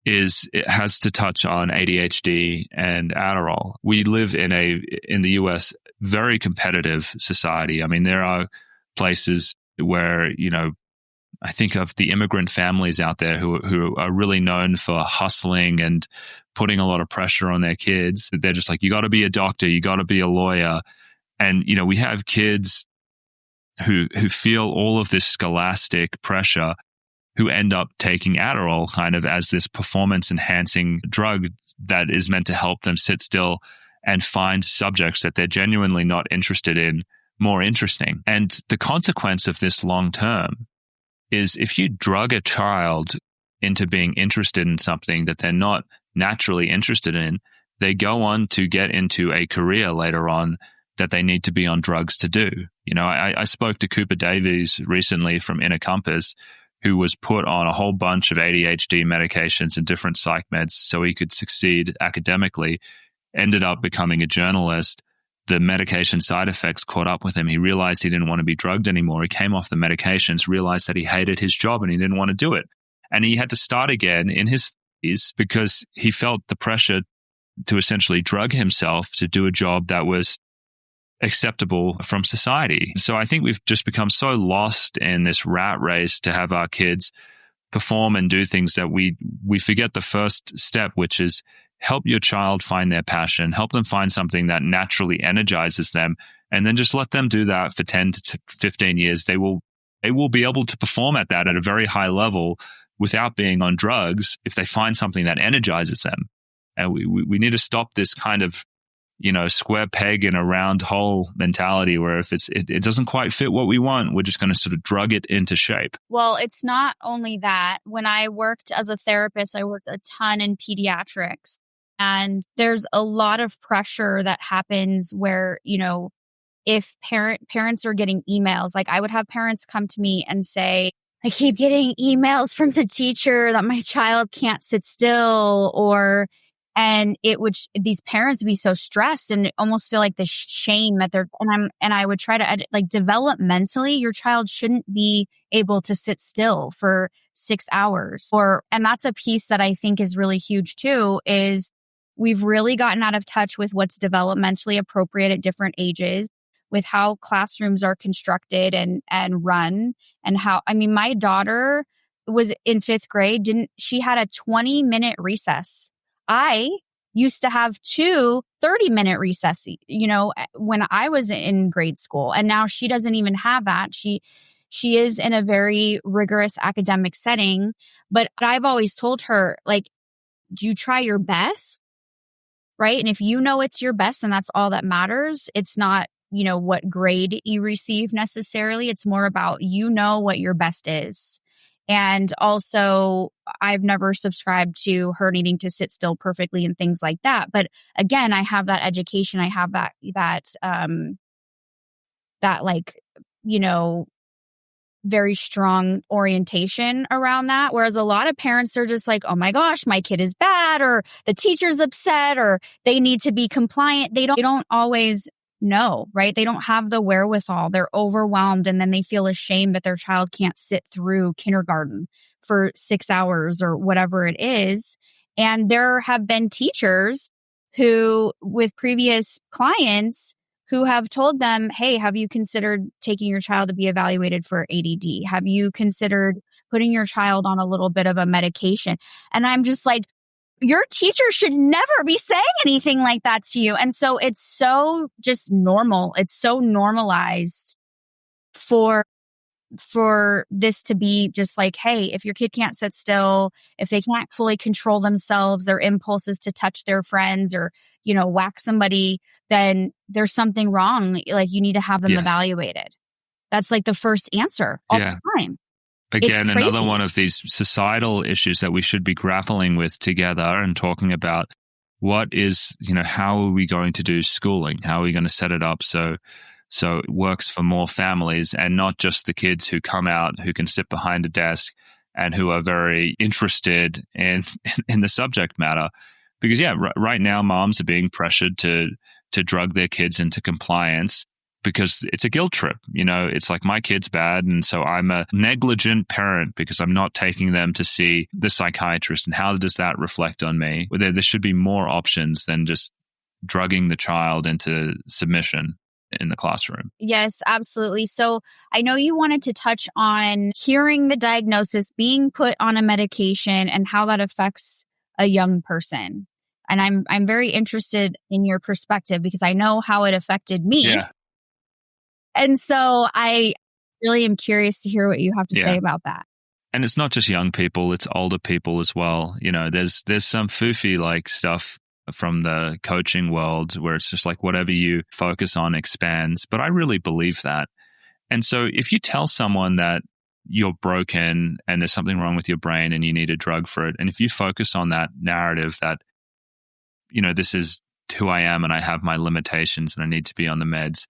is it has to touch on ADHD and Adderall. We live in the US, very competitive society. I mean, there are places where, I think of the immigrant families out there who are really known for hustling and putting a lot of pressure on their kids. They're just like, you got to be a doctor, you got to be a lawyer. And, we have kids who feel all of this scholastic pressure, who end up taking Adderall kind of as this performance enhancing drug that is meant to help them sit still and find subjects that they're genuinely not interested in more interesting. And the consequence of this long term is if you drug a child into being interested in something that they're not naturally interested in, they go on to get into a career later on that they need to be on drugs to do. I spoke to Cooper Davies recently from Inner Compass, who was put on a whole bunch of ADHD medications and different psych meds so he could succeed academically, ended up becoming a journalist. The medication side effects caught up with him. He realized he didn't want to be drugged anymore. He came off the medications, realized that he hated his job and he didn't want to do it. And he had to start again in his 30s because he felt the pressure to essentially drug himself to do a job that was acceptable from society. So I think we've just become so lost in this rat race to have our kids perform and do things that we forget the first step, which is help your child find their passion, help them find something that naturally energizes them, and then just let them do that for 10 to 15 years. They will be able to perform at that at a very high level without being on drugs if they find something that energizes them. And we need to stop this kind of square peg in a round hole mentality where if it doesn't quite fit what we want, we're just going to sort of drug it into shape. Well, it's not only that. When I worked as a therapist, I worked a ton in pediatrics, and there's a lot of pressure that happens where, if parents are getting emails, like I would have parents come to me and say, I keep getting emails from the teacher that my child can't sit still, and these parents would be so stressed and almost feel like the shame that and I would try to developmentally, your child shouldn't be able to sit still for 6 hours and that's a piece that I think is really huge too, is we've really gotten out of touch with what's developmentally appropriate at different ages, with how classrooms are constructed and run, and my daughter was in 5th grade, she had a 20-minute recess. I used to have 2 30-minute recesses, when I was in grade school. And now she doesn't even have that. She is in a very rigorous academic setting. But I've always told her, do you try your best? Right? And if it's your best and that's all that matters, it's not what grade you receive necessarily. It's more about, what your best is. And also, I've never subscribed to her needing to sit still perfectly and things like that. But again, I have that education. I have that like, very strong orientation around that. Whereas a lot of parents are just like, oh my gosh, my kid is bad, or the teacher's upset, or they need to be compliant. They don't always know, right? They don't have the wherewithal. They're overwhelmed, and then they feel ashamed that their child can't sit through kindergarten for 6 hours or whatever it is. And there have been teachers who, with previous clients, who have told them, hey, have you considered taking your child to be evaluated for ADD? Have you considered putting your child on a little bit of a medication? And I'm just like, your teacher should never be saying anything like that to you. And so it's so just normal. It's so normalized for this to be just like, hey, if your kid can't sit still, if they can't fully control themselves, their impulses to touch their friends or, whack somebody, then there's something wrong. Like, you need to have them evaluated. That's like the first answer all the time. Again, another one of these societal issues that we should be grappling with together and talking about what is, how are we going to do schooling? How are we going to set it up so it works for more families and not just the kids who come out, who can sit behind a desk and who are very interested in the subject matter. Because right now moms are being pressured to drug their kids into compliance because it's a guilt trip. It's like, my kid's bad, and so I'm a negligent parent because I'm not taking them to see the psychiatrist. And how does that reflect on me? There should be more options than just drugging the child into submission in the classroom. Yes, absolutely. So I know you wanted to touch on hearing the diagnosis, being put on a medication, and how that affects a young person. And I'm very interested in your perspective because I know how it affected me. Yeah. And so I really am curious to hear what you have to say about that. And it's not just young people, it's older people as well. There's some foofy like stuff from the coaching world where it's just like whatever you focus on expands. But I really believe that. And so if you tell someone that you're broken and there's something wrong with your brain and you need a drug for it, and if you focus on that narrative that, this is who I am and I have my limitations and I need to be on the meds,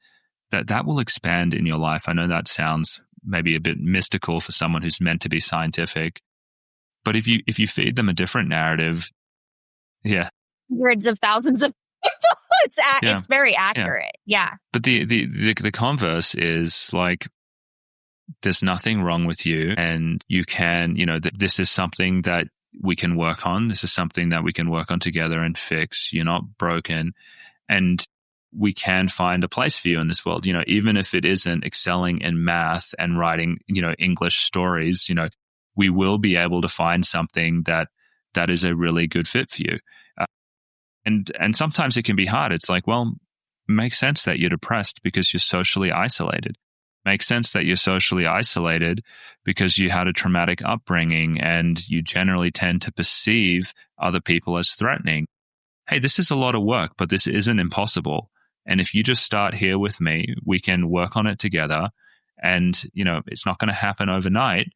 that will expand in your life. I know that sounds maybe a bit mystical for someone who's meant to be scientific, but if you feed them a different narrative, hundreds of thousands of people, it's very accurate. Yeah. But the converse is like, there's nothing wrong with you, and you can, this is something that we can work on. This is something that we can work on together and fix. You're not broken, and we can find a place for you in this world. Even if it isn't excelling in math and writing, English stories, we will be able to find something that is a really good fit for you. And sometimes it can be hard. It's like, well, it makes sense that you're depressed because you're socially isolated. Makes sense that you're socially isolated because you had a traumatic upbringing and you generally tend to perceive other people as threatening. Hey, this is a lot of work, but this isn't impossible. And if you just start here with me, we can work on it together. And, it's not going to happen overnight.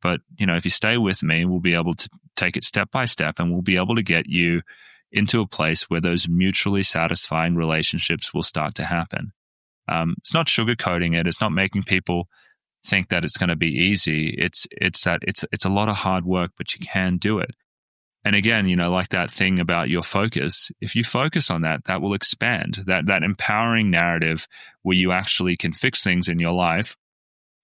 But, if you stay with me, we'll be able to take it step by step, and we'll be able to get you into a place where those mutually satisfying relationships will start to happen. It's not sugarcoating it. It's not making people think that it's going to be easy. It's that it's a lot of hard work, but you can do it. And again, like that thing about your focus, if you focus on that, that will expand. That empowering narrative where you actually can fix things in your life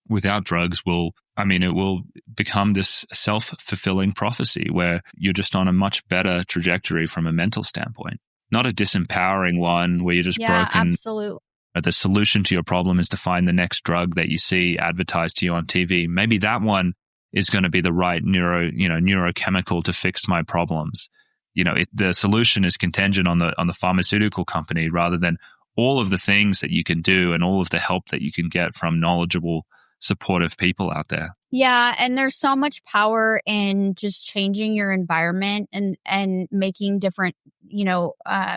without drugs it will become this self-fulfilling prophecy where you're just on a much better trajectory from a mental standpoint. Not a disempowering one where you're just broken. Absolutely. The solution to your problem is to find the next drug that you see advertised to you on TV. Maybe that one is going to be the right neurochemical to fix my problems. The solution is contingent on the pharmaceutical company rather than all of the things that you can do and all of the help that you can get from knowledgeable, supportive people out there. Yeah. And there's so much power in just changing your environment and making different,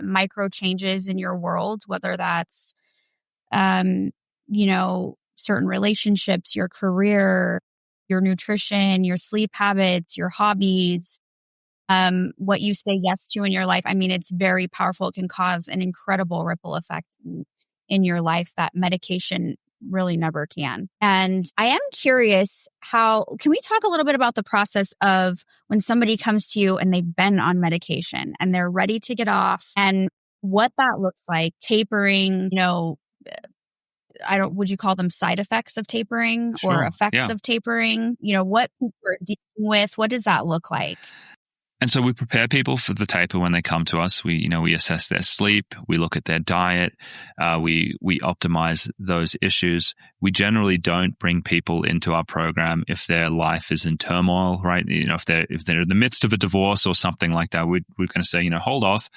micro changes in your world, whether that's certain relationships, your career, your nutrition, your sleep habits, your hobbies, what you say yes to in your life. I mean, it's very powerful. It can cause an incredible ripple effect in your life that medication really never can. And I am curious, can we talk a little bit about the process of when somebody comes to you and they've been on medication and they're ready to get off, and what that looks like? Tapering, would you call them side effects of tapering or effects of tapering? What people are dealing with, what does that look like? And so we prepare people for the taper when they come to us. We assess their sleep. We look at their diet. We optimize those issues. We generally don't bring people into our program if their life is in turmoil, right? If they're in the midst of a divorce or something like that, we're going to say, hold off.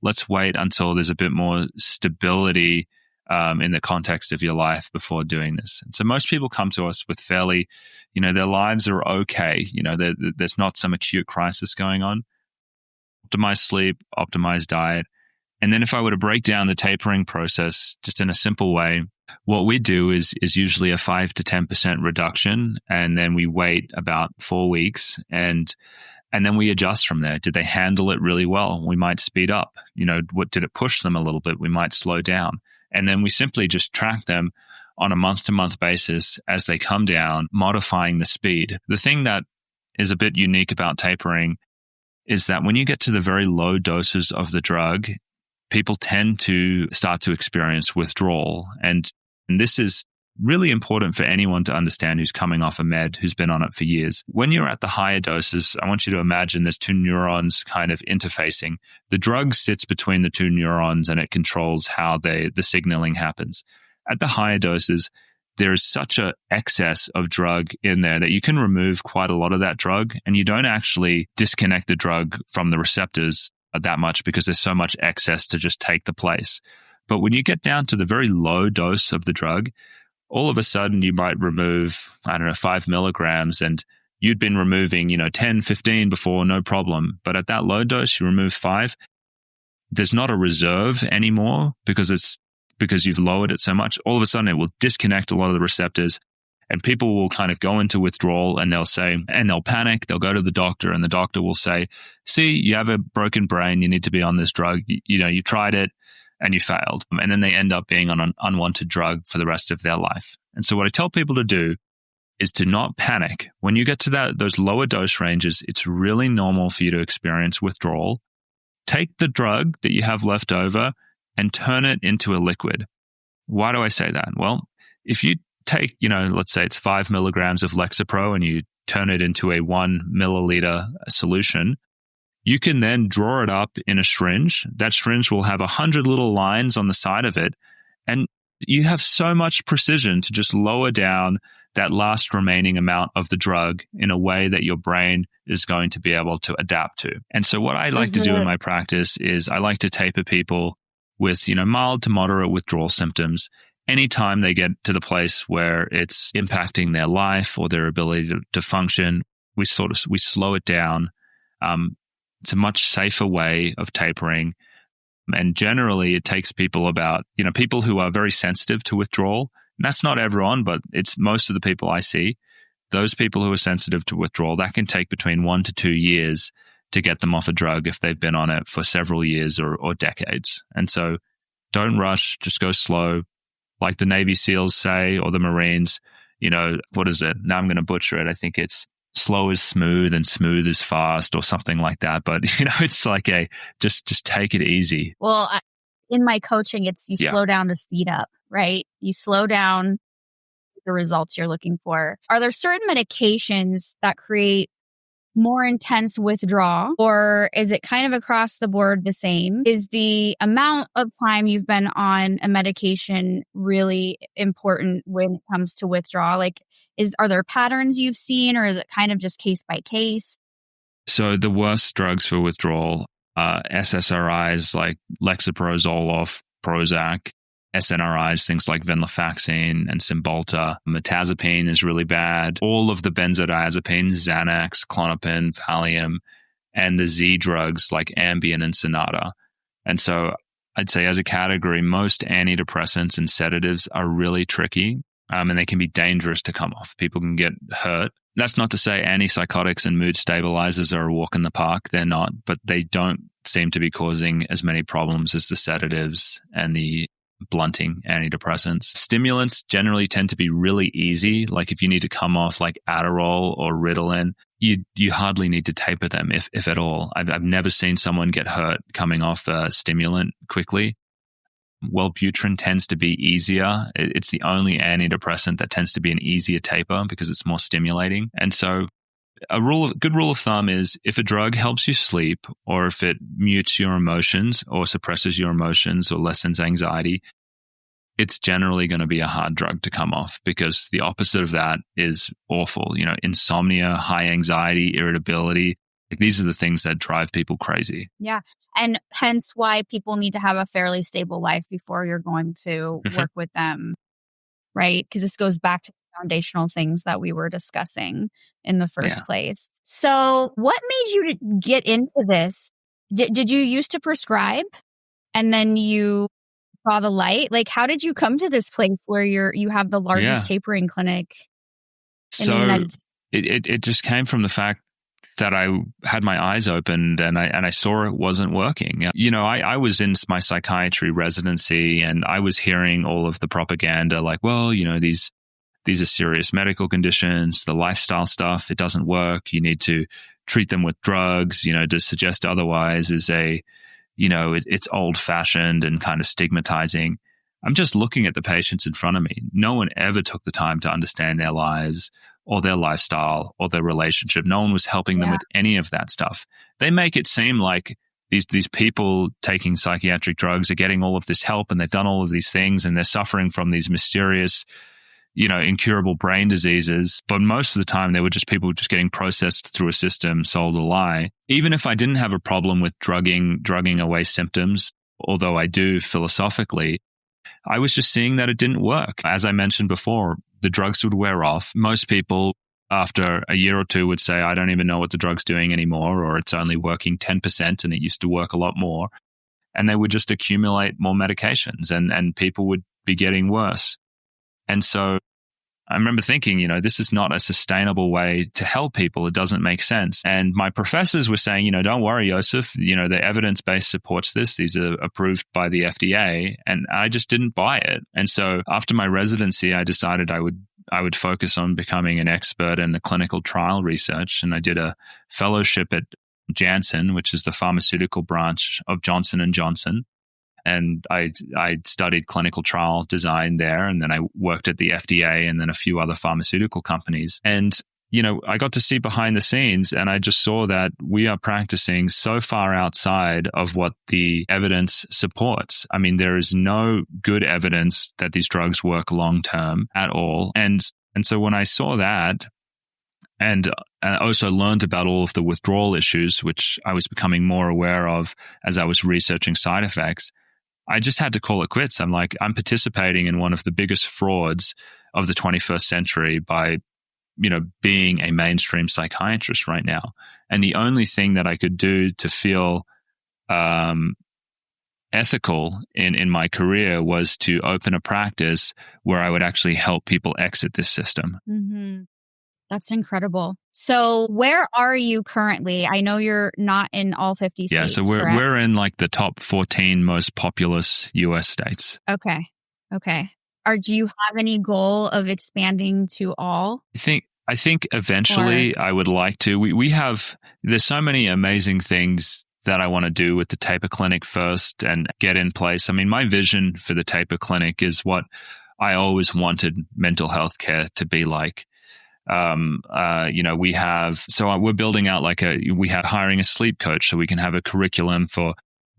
Let's wait until there's a bit more stability in the context of your life before doing this. And so most people come to us with fairly, their lives are okay. There's not some acute crisis going on. Optimize sleep, optimize diet. And then if I were to break down the tapering process just in a simple way, what we do is usually a 5 to 10% reduction. And then we wait about 4 weeks and then we adjust from there. Did they handle it really well? We might speed up. What did it push them a little bit? We might slow down. And then we simply just track them on a month-to-month basis as they come down, modifying the speed. The thing that is a bit unique about tapering is that when you get to the very low doses of the drug, people tend to start to experience withdrawal. And this is really important for anyone to understand who's coming off a med, who's been on it for years. When you're at the higher doses, I want you to imagine there's two neurons kind of interfacing. The drug sits between the two neurons and it controls how the signaling happens. At the higher doses, there is such an excess of drug in there that you can remove quite a lot of that drug, and you don't actually disconnect the drug from the receptors that much because there's so much excess to just take the place. But when you get down to the very low dose of the drug, all of a sudden you might remove, 5 milligrams, and you'd been removing, 10, 15 before, no problem. But at that low dose, you remove 5. There's not a reserve anymore because you've lowered it so much. All of a sudden it will disconnect a lot of the receptors, and people will kind of go into withdrawal and they'll panic. They'll go to the doctor and the doctor will say, see, you have a broken brain. You need to be on this drug. You tried it and you failed. And then they end up being on an unwanted drug for the rest of their life. And so what I tell people to do is to not panic. When you get to those lower dose ranges, it's really normal for you to experience withdrawal. Take the drug that you have left over and turn it into a liquid. Why do I say that? Well, if you take, let's say it's 5 milligrams of Lexapro and you turn it into a 1 milliliter solution, you can then draw it up in a syringe. That syringe will have 100 little lines on the side of it. And you have so much precision to just lower down that last remaining amount of the drug in a way that your brain is going to be able to adapt to. And so what I like to do in my practice is I like to taper people with, mild to moderate withdrawal symptoms. Anytime they get to the place where it's impacting their life or their ability to function, we slow it down. It's a much safer way of tapering. And generally, it takes people people who are very sensitive to withdrawal. And that's not everyone, but it's most of the people I see. Those people who are sensitive to withdrawal, that can take between 1 to 2 years to get them off a drug if they've been on it for several years or decades. And so don't rush, just go slow. Like the Navy SEALs say, or the Marines, what is it? Now I'm going to butcher it. I think it's slow is smooth and smooth is fast or something like that. But, it's like just take it easy. Well, in my coaching, it's you slow down to speed up, right? You slow down the results you're looking for. Are there certain medications that create more intense withdrawal, or is it kind of across the board the same? Is the amount of time you've been on a medication really important when it comes to withdrawal? Are there patterns you've seen, or is it kind of just case by case? So the worst drugs for withdrawal are SSRIs like Lexapro, Zoloft, Prozac, SNRIs, things like venlafaxine and Cymbalta. Mirtazapine is really bad. All of the benzodiazepines, Xanax, Klonopin, Valium, and the Z drugs like Ambien and Sonata. And so I'd say as a category, most antidepressants and sedatives are really tricky, and they can be dangerous to come off. People can get hurt. That's not to say antipsychotics and mood stabilizers are a walk in the park. They're not, but they don't seem to be causing as many problems as the sedatives and the blunting antidepressants. Stimulants generally tend to be really easy. Like if you need to come off like Adderall or Ritalin, you hardly need to taper them, if at all. I've never seen someone get hurt coming off a stimulant quickly. Wellbutrin tends to be easier. It's the only antidepressant that tends to be an easier taper because it's more stimulating. And so good rule of thumb is if a drug helps you sleep, or if it mutes your emotions or suppresses your emotions or lessens anxiety, it's generally going to be a hard drug to come off, because the opposite of that is awful. Insomnia, high anxiety, irritability. These are the things that drive people crazy. Yeah. And hence why people need to have a fairly stable life before you're going to work with them, right? Because this goes back to the foundational things that we were discussing in the first place. So what made you get into this? Did you used to prescribe and then you saw the light? Like, how did you come to this place where you have the largest tapering clinic in the United States? It just came from the fact that I had my eyes opened and I saw it wasn't working. I was in my psychiatry residency and I was hearing all of the propaganda like, well, these are serious medical conditions, the lifestyle stuff, it doesn't work. You need to treat them with drugs. To suggest otherwise is it's old fashioned and kind of stigmatizing. I'm just looking at the patients in front of me. No one ever took the time to understand their lives or their lifestyle or their relationship. No one was helping them with any of that stuff. They make it seem like these people taking psychiatric drugs are getting all of this help and they've done all of these things and they're suffering from these mysterious, incurable brain diseases. But most of the time they were just people just getting processed through a system, sold a lie. Even if I didn't have a problem with drugging away symptoms, although I do philosophically, I was just seeing that it didn't work. As I mentioned before, the drugs would wear off. Most people, after a year or two, would say, I don't even know what the drug's doing anymore, or it's only working 10% and it used to work a lot more. And they would just accumulate more medications and people would be getting worse. And so I remember thinking, this is not a sustainable way to help people. It doesn't make sense. And my professors were saying, don't worry, Josef, the evidence base supports this. These are approved by the FDA. And I just didn't buy it. And so after my residency, I decided I would focus on becoming an expert in the clinical trial research. And I did a fellowship at Janssen, which is the pharmaceutical branch of Johnson & Johnson. And I studied clinical trial design there. And then I worked at the FDA and then a few other pharmaceutical companies. And, I got to see behind the scenes and I just saw that we are practicing so far outside of what the evidence supports. I mean, there is no good evidence that these drugs work long-term at all. And so when I saw that, and I also learned about all of the withdrawal issues, which I was becoming more aware of as I was researching side effects, I just had to call it quits. I'm participating in one of the biggest frauds of the 21st century by, being a mainstream psychiatrist right now. And the only thing that I could do to feel ethical in my career was to open a practice where I would actually help people exit this system. Mm-hmm. That's incredible. So where are you currently? I know you're not in all 50 states. Yeah, so we're in like the top 14 most populous US states. Okay. Do you have any goal of expanding to all? I think eventually I would like to. There's so many amazing things that I want to do with the taper clinic first and get in place. I mean, my vision for the taper clinic is what I always wanted mental health care to be like. We're building out we have hiring a sleep coach so we can have a curriculum for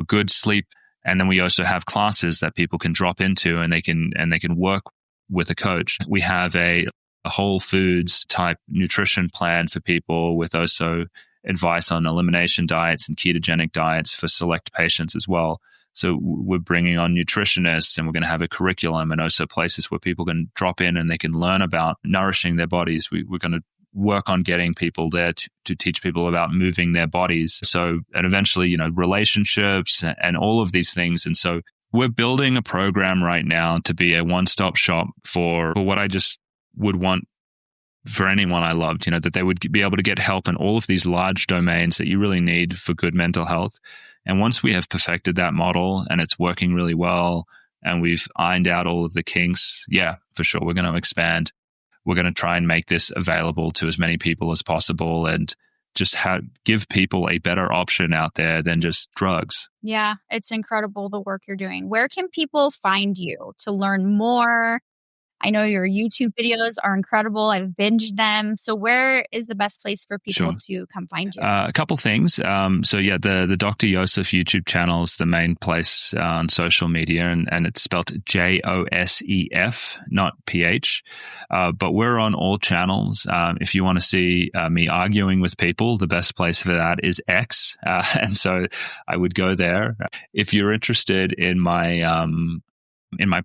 good sleep. And then we also have classes that people can drop into and they can work with a coach. We have a whole foods type nutrition plan for people with also advice on elimination diets and ketogenic diets for select patients as well. So we're bringing on nutritionists and we're going to have a curriculum and also places where people can drop in and they can learn about nourishing their bodies. We're going to work on getting people there to teach people about moving their bodies. So, and eventually, relationships and all of these things. And so we're building a program right now to be a one-stop shop for what I just would want for anyone I loved, that they would be able to get help in all of these large domains that you really need for good mental health. And once we have perfected that model and it's working really well and we've ironed out all of the kinks, yeah, for sure, we're going to expand. We're going to try and make this available to as many people as possible and just give people a better option out there than just drugs. Yeah, it's incredible the work you're doing. Where can people find you to learn more? I know your YouTube videos are incredible. I've binged them. So where is the best place for people to come find you? A couple things. The Dr. Josef YouTube channel is the main place on social media, and it's spelled Josef, not PH. But we're on all channels. If you want to see me arguing with people, the best place for that is X. And so I would go there. If you're interested in my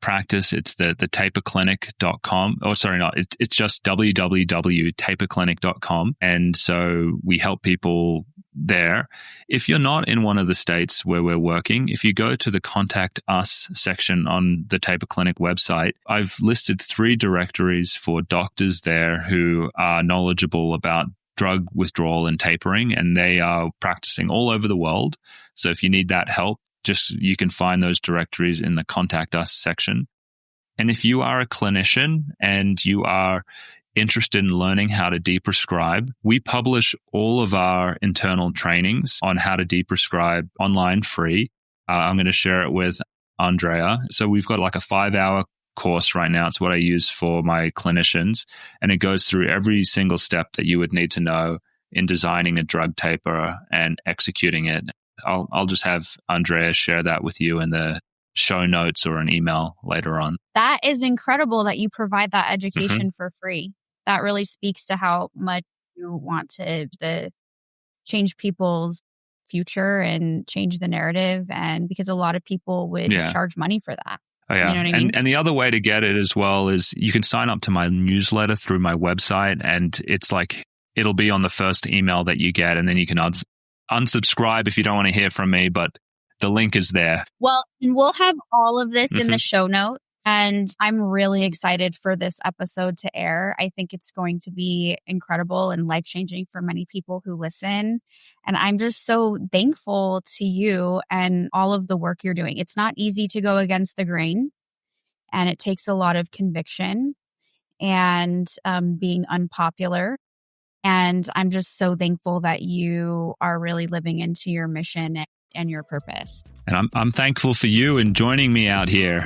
practice, it's the taperclinic.com. Oh, sorry, no, it's just www.taperclinic.com. And so we help people there. If you're not in one of the states where we're working, if you go to the Contact Us section on the Taper Clinic website, I've listed 3 directories for doctors there who are knowledgeable about drug withdrawal and tapering, and they are practicing all over the world. So if you need that help, you can find those directories in the Contact Us section. And if you are a clinician and you are interested in learning how to deprescribe, we publish all of our internal trainings on how to deprescribe online free. I'm going to share it with Andrea. So we've got like a 5-hour course right now. It's what I use for my clinicians. And it goes through every single step that you would need to know in designing a drug taper and executing it. I'll just have Andrea share that with you in the show notes or an email later on. That is incredible that you provide that education for free. That really speaks to how much you want to change people's future and change the narrative. And because a lot of people would charge money for that. Oh, yeah. You know what I mean? And the other way to get it as well is you can sign up to my newsletter through my website, and it's like it'll be on the first email that you get, and then you can unsubscribe if you don't want to hear from me, but the link is there. Well, and we'll have all of this in the show notes. And I'm really excited for this episode to air. I think it's going to be incredible and life-changing for many people who listen. And I'm just so thankful to you and all of the work you're doing. It's not easy to go against the grain, and it takes a lot of conviction and being unpopular. And I'm just so thankful that you are really living into your mission and your purpose. And I'm thankful for you and joining me out here,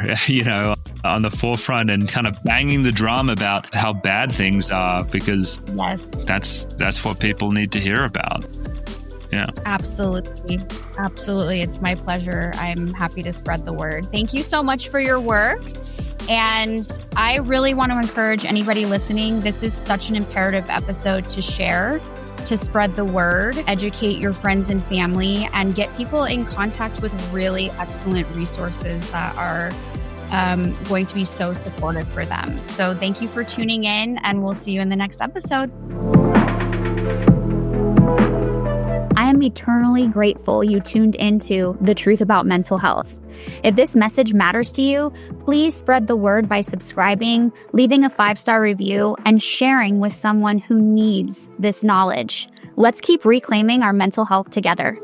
on the forefront and kind of banging the drum about how bad things are, because that's what people need to hear about. Yeah. Absolutely. Absolutely. It's my pleasure. I'm happy to spread the word. Thank you so much for your work. And I really want to encourage anybody listening. This is such an imperative episode to share, to spread the word, educate your friends and family, and get people in contact with really excellent resources that are going to be so supportive for them. So thank you for tuning in, and we'll see you in the next episode. I am eternally grateful you tuned into The Truth About Mental Health. If this message matters to you, please spread the word by subscribing, leaving a 5-star review, and sharing with someone who needs this knowledge. Let's keep reclaiming our mental health together.